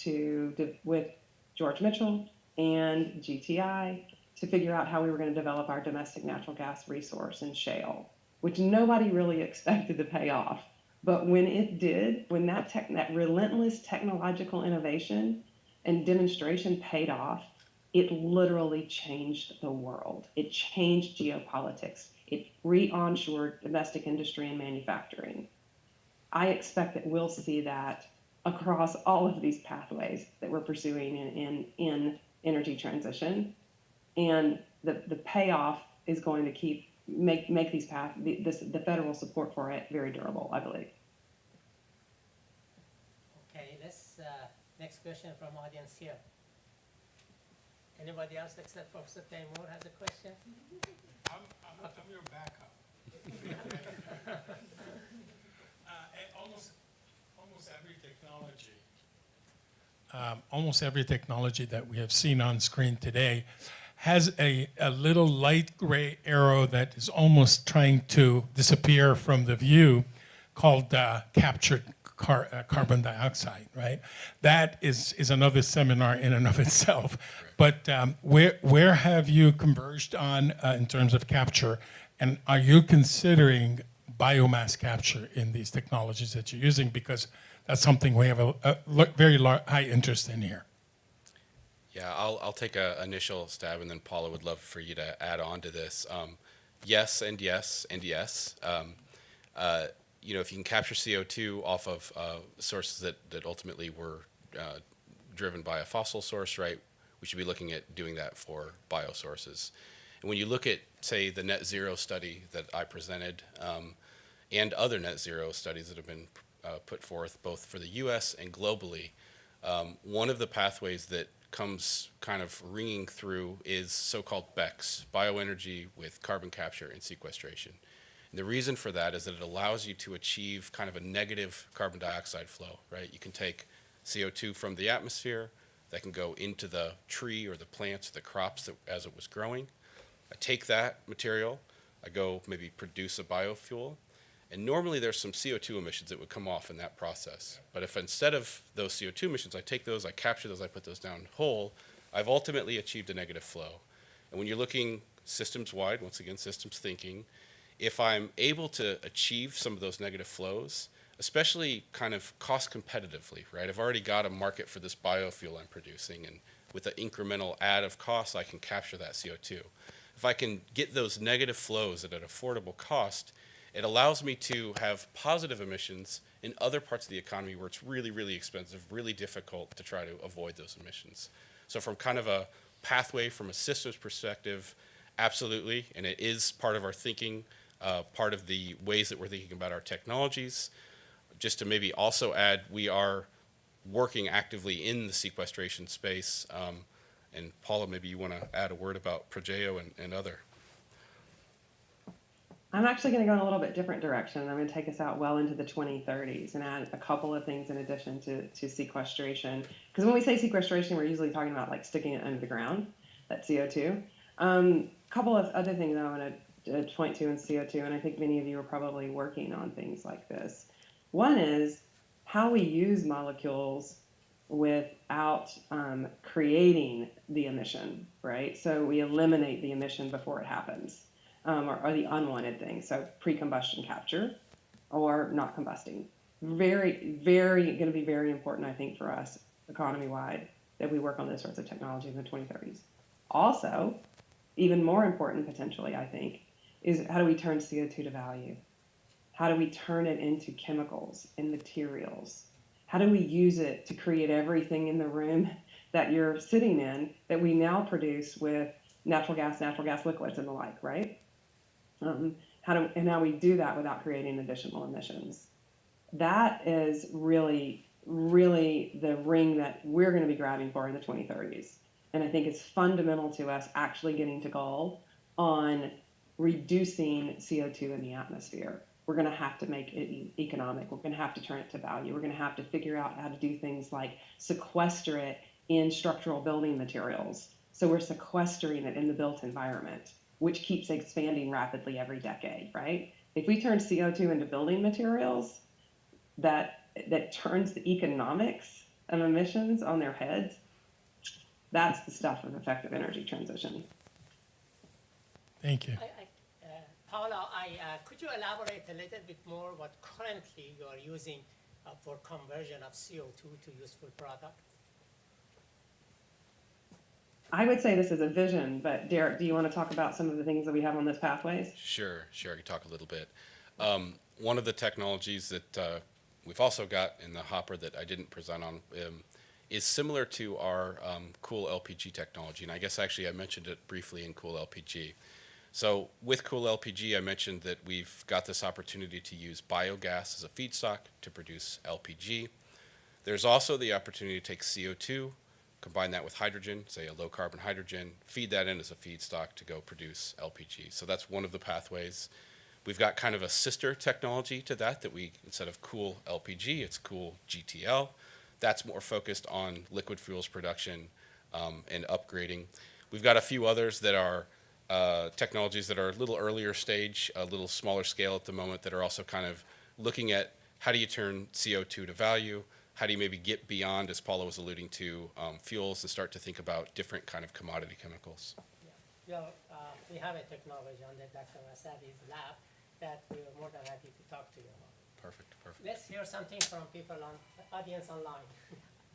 with George Mitchell and GTI to figure out how we were going to develop our domestic natural gas resource in shale, which nobody really expected to pay off. But when it did, when that relentless technological innovation and demonstration paid off, it literally changed the world. It changed geopolitics. It re-onshored domestic industry and manufacturing. I expect that we'll see that across all of these pathways that we're pursuing in energy transition. And the payoff is going to make these the federal support for it very durable, I believe. Okay, let's next question from audience here. Anybody else except Professor Taymor has a question? I'm your backup. And almost every technology that we have seen on screen today has a little light gray arrow that is almost trying to disappear from the view called captured carbon dioxide, right? That is another seminar in and of itself. But where have you converged on in terms of capture? And are you considering biomass capture in these technologies that you're using? Because that's something we have a very high interest in here. Yeah, I'll take an initial stab, and then Paula would love for you to add on to this. Yes and yes and yes. If you can capture CO2 off of sources that ultimately were driven by a fossil source, right, we should be looking at doing that for biosources. And when you look at, say, the net zero study that I presented, and other net zero studies that have been put forth both for the US and globally, one of the pathways that comes kind of ringing through is so-called BECCS, bioenergy with carbon capture and sequestration. And the reason for that is that it allows you to achieve kind of a negative carbon dioxide flow, right? You can take CO2 from the atmosphere that can go into the tree or the plants, the crops as it was growing. I take that material, I go maybe produce a biofuel, and normally there's some CO2 emissions that would come off in that process. But if instead of those CO2 emissions, I take those, I capture those, I put those down whole, I've ultimately achieved a negative flow. And when you're looking systems-wide, once again, systems thinking, if I'm able to achieve some of those negative flows, especially kind of cost competitively, right? I've already got a market for this biofuel I'm producing, and with the incremental add of costs, I can capture that CO2. If I can get those negative flows at an affordable cost, it allows me to have positive emissions in other parts of the economy where it's really, really expensive, really difficult to try to avoid those emissions. So from kind of a pathway, from a systems perspective, absolutely, and it is part of our thinking, part of the ways that we're thinking about our technologies. Just to maybe also add, we are working actively in the sequestration space. And Paula, maybe you want to add a word about Progeo and other. I'm actually going to go in a little bit different direction. I'm going to take us out well into the 2030s and add a couple of things in addition to sequestration. Because when we say sequestration, we're usually talking about like sticking it under the ground, that CO2. A couple of other things I want to point to in CO2, and I think many of you are probably working on things like this. One is how we use molecules without creating the emission, right? So we eliminate the emission before it happens. Or the unwanted things, so pre-combustion capture or not combusting. Very, very going to be very important, I think, for us economy-wide that we work on those sorts of technologies in the 2030s. Also, even more important potentially, I think, is how do we turn CO2 to value? How do we turn it into chemicals and materials? How do we use it to create everything in the room that you're sitting in that we now produce with natural gas liquids and the like, right? How we do that without creating additional emissions. That is really, really the ring that we're going to be grabbing for in the 2030s. And I think it's fundamental to us actually getting to goal on reducing CO2 in the atmosphere. We're going to have to make it economic. We're going to have to turn it to value. We're going to have to figure out how to do things like sequester it in structural building materials. So we're sequestering it in the built environment, which keeps expanding rapidly every decade, right? If we turn CO2 into building materials, that turns the economics of emissions on their heads, that's the stuff of effective energy transition. Thank you. Paula, could you elaborate a little bit more what currently you are using for conversion of CO2 to useful product? I would say this is a vision, but Derek, do you want to talk about some of the things that we have on those pathways? Sure, I can talk a little bit. One of the technologies that we've also got in the hopper that I didn't present on is similar to our Cool LPG technology, and I guess actually I mentioned it briefly in Cool LPG. So with Cool LPG, I mentioned that we've got this opportunity to use biogas as a feedstock to produce LPG. There's also the opportunity to take CO2, combine that with hydrogen, say a low carbon hydrogen, feed that in as a feedstock to go produce LPG. So that's one of the pathways. We've got kind of a sister technology to that we, instead of Cool LPG, it's Cool GTL. That's more focused on liquid fuels production and upgrading. We've got a few others that are technologies that are a little earlier stage, a little smaller scale at the moment, that are also kind of looking at how do you turn CO2 to value. How do you maybe get beyond, as Paula was alluding to, fuels and start to think about different kind of commodity chemicals? Yeah. We have a technology under Dr. Asadi's lab that we are more than happy to talk to you about. Perfect. Let's hear something from people on the audience online.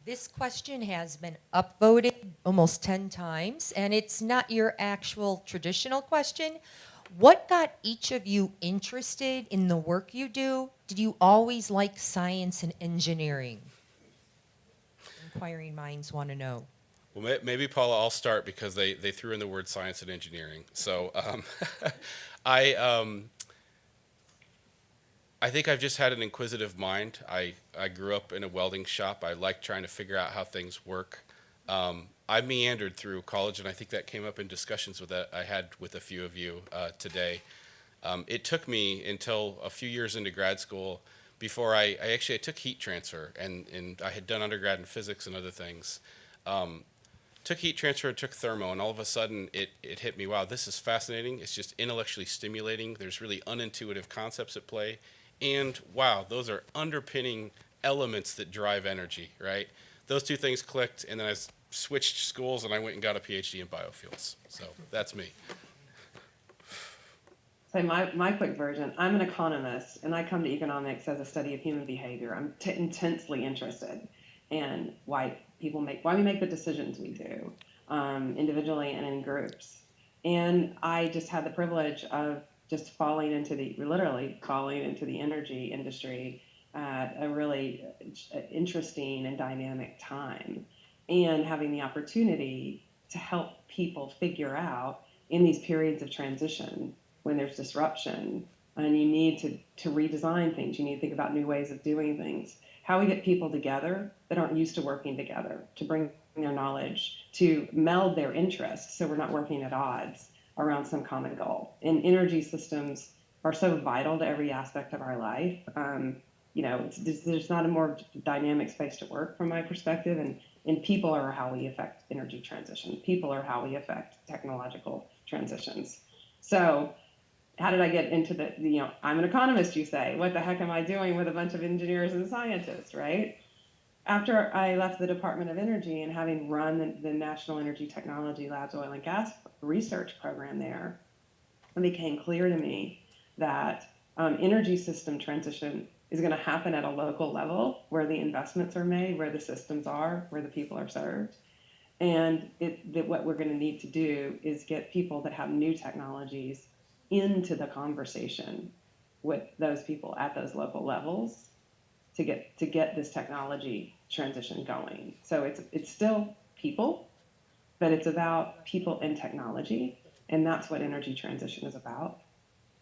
This question has been upvoted almost 10 times, and it's not your actual traditional question. What got each of you interested in the work you do? Did you always like science and engineering? Inquiring minds want to know. Well, maybe, Paula, I'll start because they threw in the word science and engineering. So I think I've just had an inquisitive mind. I grew up in a welding shop. I like trying to figure out how things work. I meandered through college, and I think that came up in discussions that I had with a few of you today. It took me until a few years into grad school before I took heat transfer, and I had done undergrad in physics and other things. Took heat transfer and took thermo, and all of a sudden it hit me, wow, this is fascinating. It's just intellectually stimulating. There's really unintuitive concepts at play. And wow, those are underpinning elements that drive energy, right? Those two things clicked, and then I switched schools and I went and got a PhD in biofuels. So that's me. So my quick version, I'm an economist, and I come to economics as a study of human behavior. I'm intensely interested in why we make the decisions we do, individually and in groups. And I just had the privilege of just literally falling into the energy industry at a really interesting and dynamic time, and having the opportunity to help people figure out in these periods of transition, when there's disruption, and you need to redesign things. You need to think about new ways of doing things. How we get people together that aren't used to working together, to bring their knowledge, to meld their interests so we're not working at odds around some common goal. And energy systems are so vital to every aspect of our life. You know, there's not a more dynamic space to work from my perspective, and people are how we affect energy transition. People are how we affect technological transitions. So how did I get into the, you know, I'm an economist, you say. What the heck am I doing with a bunch of engineers and scientists, right? After I left the Department of Energy and having run the National Energy Technology Labs oil and gas research program there, it became clear to me that energy system transition is going to happen at a local level where the investments are made, where the systems are, where the people are served. And what we're going to need to do is get people that have new technologies into the conversation with those people at those local levels to get this technology transition going. So it's still people, but it's about people and technology, and that's what energy transition is about.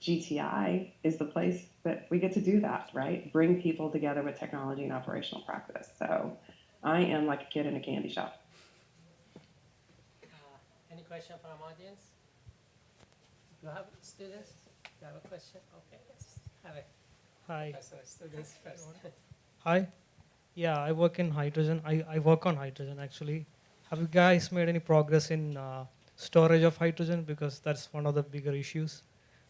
GTI is the place that we get to do that, right? Bring people together with technology and operational practice. So I am like a kid in a candy shop. Any question from audience? You have students? You have a question? Okay, let's have it. Hi. Professor, students first. Hi. Yeah, I work in hydrogen. I work on hydrogen actually. Have you guys made any progress in storage of hydrogen? Because that's one of the bigger issues.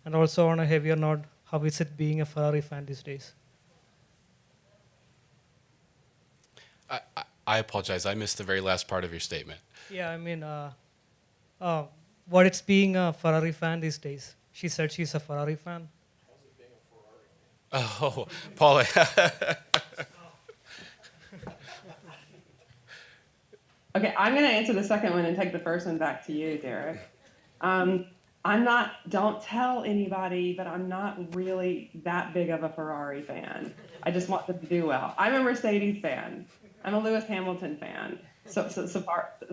And also on a heavier note, how is it being a Ferrari fan these days? I apologize. I missed the very last part of your statement. Yeah, I mean, what it's being a Ferrari fan these days. She said she's a Ferrari fan. Oh, Paula. Okay, I'm going to answer the second one and take the first one back to you, Derek. Don't tell anybody, but I'm not really that big of a Ferrari fan. I just want them to do well. I'm a Mercedes fan. I'm a Lewis Hamilton fan. So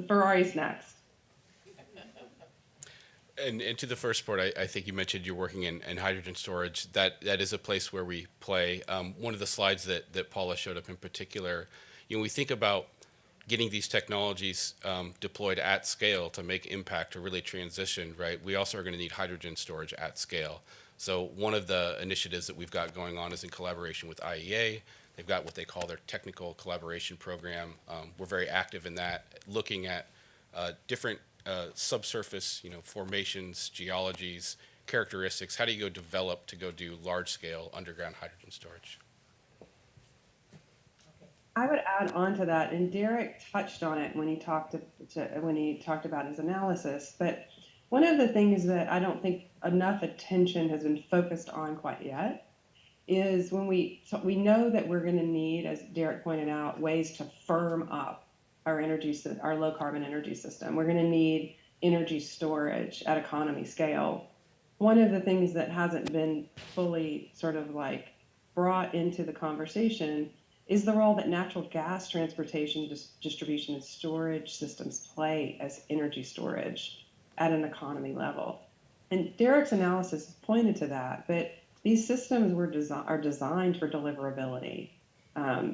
Ferrari's next. And to the first part, I think you mentioned you're working in hydrogen storage. That is a place where we play. One of the slides that Paula showed up in particular, we think about getting these technologies deployed at scale to make impact or really transition, right? We also are going to need hydrogen storage at scale. So one of the initiatives that we've got going on is in collaboration with IEA. They've got what they call their technical collaboration program. We're very active in that, looking at different subsurface, formations, geologies, characteristics. How do you go develop to go do large-scale underground hydrogen storage? I would add on to that, and Derek touched on it when he talked about his analysis. But one of the things that I don't think enough attention has been focused on quite yet is when we know that we're going to need, as Derek pointed out, ways to firm up our low carbon energy system. We're going to need energy storage at economy scale. One of the things that hasn't been fully sort of like brought into the conversation is the role that natural gas transportation, distribution, and storage systems play as energy storage at an economy level. And Derek's analysis pointed to that, but these systems are designed for deliverability.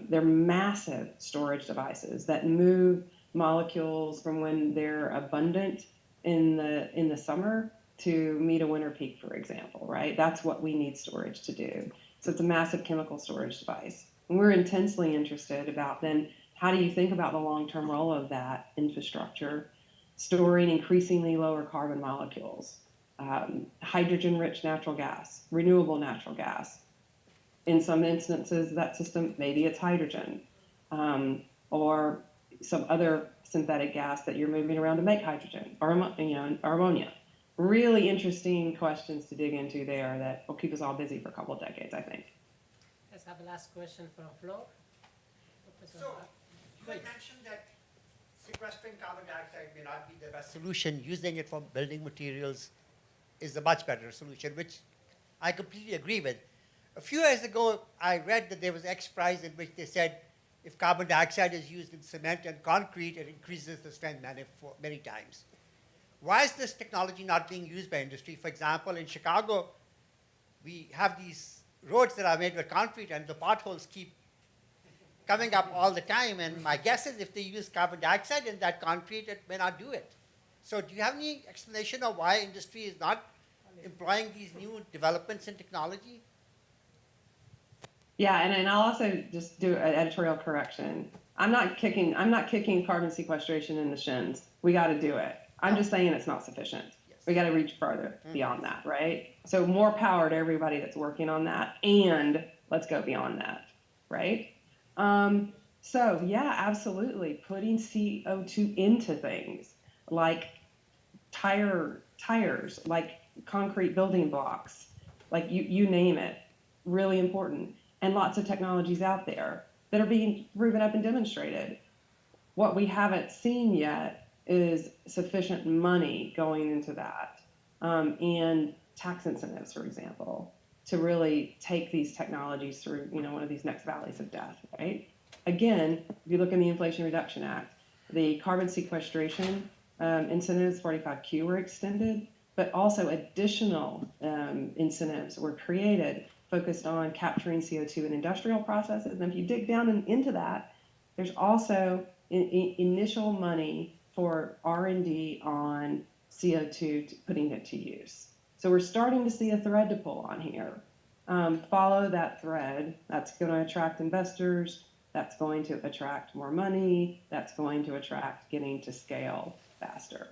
They're massive storage devices that move molecules from when they're abundant in the summer to meet a winter peak, for example, right? That's what we need storage to do. So it's a massive chemical storage device. And we're intensely interested about then how do you think about the long-term role of that infrastructure, storing increasingly lower carbon molecules, hydrogen-rich natural gas, renewable natural gas. In some instances, that system, maybe it's hydrogen, or some other synthetic gas that you're moving around to make hydrogen, or ammonia. Really interesting questions to dig into there that will keep us all busy for a couple of decades, I think. Let's have a last question from Flo. So, you had mentioned that sequestering carbon dioxide may not be the best solution. Using it for building materials is a much better solution, which I completely agree with. A few years ago, I read that there was X Prize in which they said if carbon dioxide is used in cement and concrete, it increases the strength many times. Why is this technology not being used by industry? For example, in Chicago, we have these roads that are made with concrete and the potholes keep coming up all the time. And my guess is if they use carbon dioxide in that concrete, it may not do it. So do you have any explanation of why industry is not employing these new developments in technology? Yeah, and I'll also just do an editorial correction. I'm not kicking carbon sequestration in the shins. We got to do it. I'm just saying it's not sufficient. Yes. We got to reach further beyond that, right? So more power to everybody that's working on that, and let's go beyond that, right? So yeah, absolutely, putting CO2 into things like tires, like concrete building blocks, like you name it, really important. And lots of technologies out there that are being proven up and demonstrated. What we haven't seen yet is sufficient money going into that, and tax incentives, for example, to really take these technologies through, one of these next valleys of death, right? Again, if you look in the Inflation Reduction Act, the carbon sequestration incentives, 45Q, were extended, but also additional incentives were created focused on capturing CO2 in industrial processes. And if you dig down into that, there's also initial money for R&D on CO2, putting it to use. So we're starting to see a thread to pull on here. Follow that thread. That's going to attract investors. That's going to attract more money. That's going to attract getting to scale faster.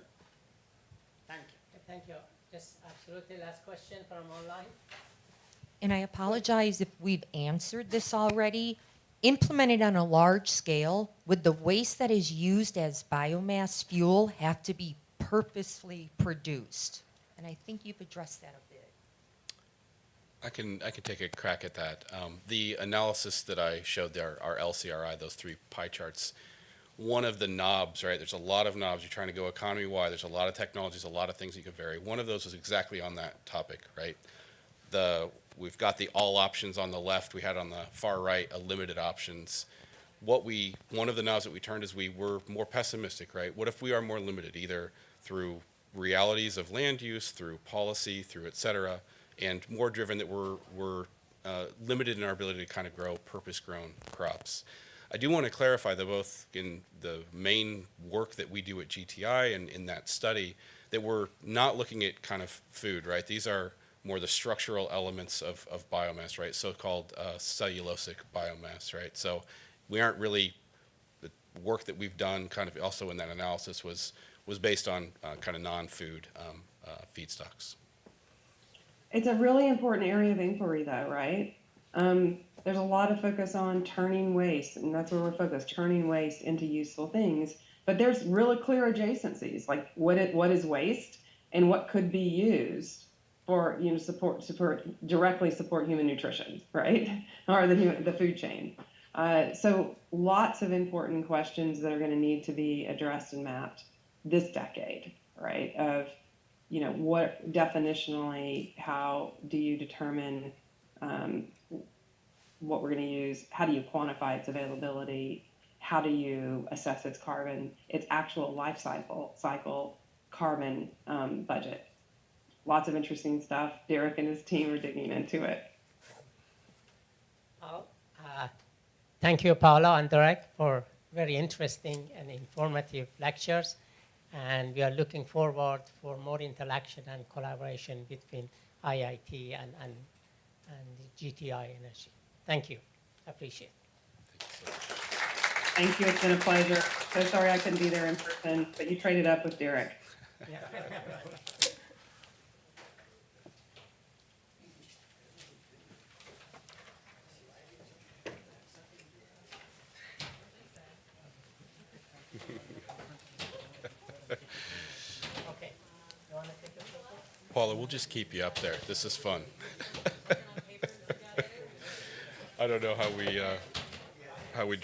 Thank you. Thank you. Just absolutely last question from online. And I apologize if we've answered this already. Implemented on a large scale, would the waste that is used as biomass fuel have to be purposefully produced? And I think you've addressed that a bit. I can take a crack at that. The analysis that I showed there, our LCRI, those 3 pie charts, one of the knobs, right? There's a lot of knobs. You're trying to go economy-wide. There's a lot of technologies, a lot of things you can vary. One of those was exactly on that topic, right? We've got the all options on the left. We had on the far right a limited options. One of the knobs that we turned is we were more pessimistic, right? What if we are more limited, either through realities of land use, through policy, through et cetera, and more driven that we're limited in our ability to kind of grow purpose-grown crops. I do want to clarify that both in the main work that we do at GTI and in that study, that we're not looking at kind of food, right? These are more the structural elements of biomass, right? So-called cellulosic biomass, right? So we aren't really, the work that we've done kind of also in that analysis was based on kind of non-food feedstocks. It's a really important area of inquiry, though, right? There's a lot of focus on turning waste, and that's where we're focused, turning waste into useful things. But there's really clear adjacencies, like what is waste and what could be used for directly support human nutrition, right? Or the food chain. So lots of important questions that are going to need to be addressed and mapped this decade, right? Of what definitionally, how do you determine what we're going to use? How do you quantify its availability? How do you assess its carbon, its actual life cycle carbon budget? Lots of interesting stuff. Derek and his team are digging into it. Thank you, Paula and Derek, for very interesting and informative lectures. And we are looking forward for more interaction and collaboration between IIT and GTI Energy. Thank you. Appreciate it. Thank you. It's been a pleasure. So sorry I couldn't be there in person, but you traded up with Derek. Yeah. Okay. You want to take a photo? Paula, we'll just keep you up there. This is fun. I don't know how we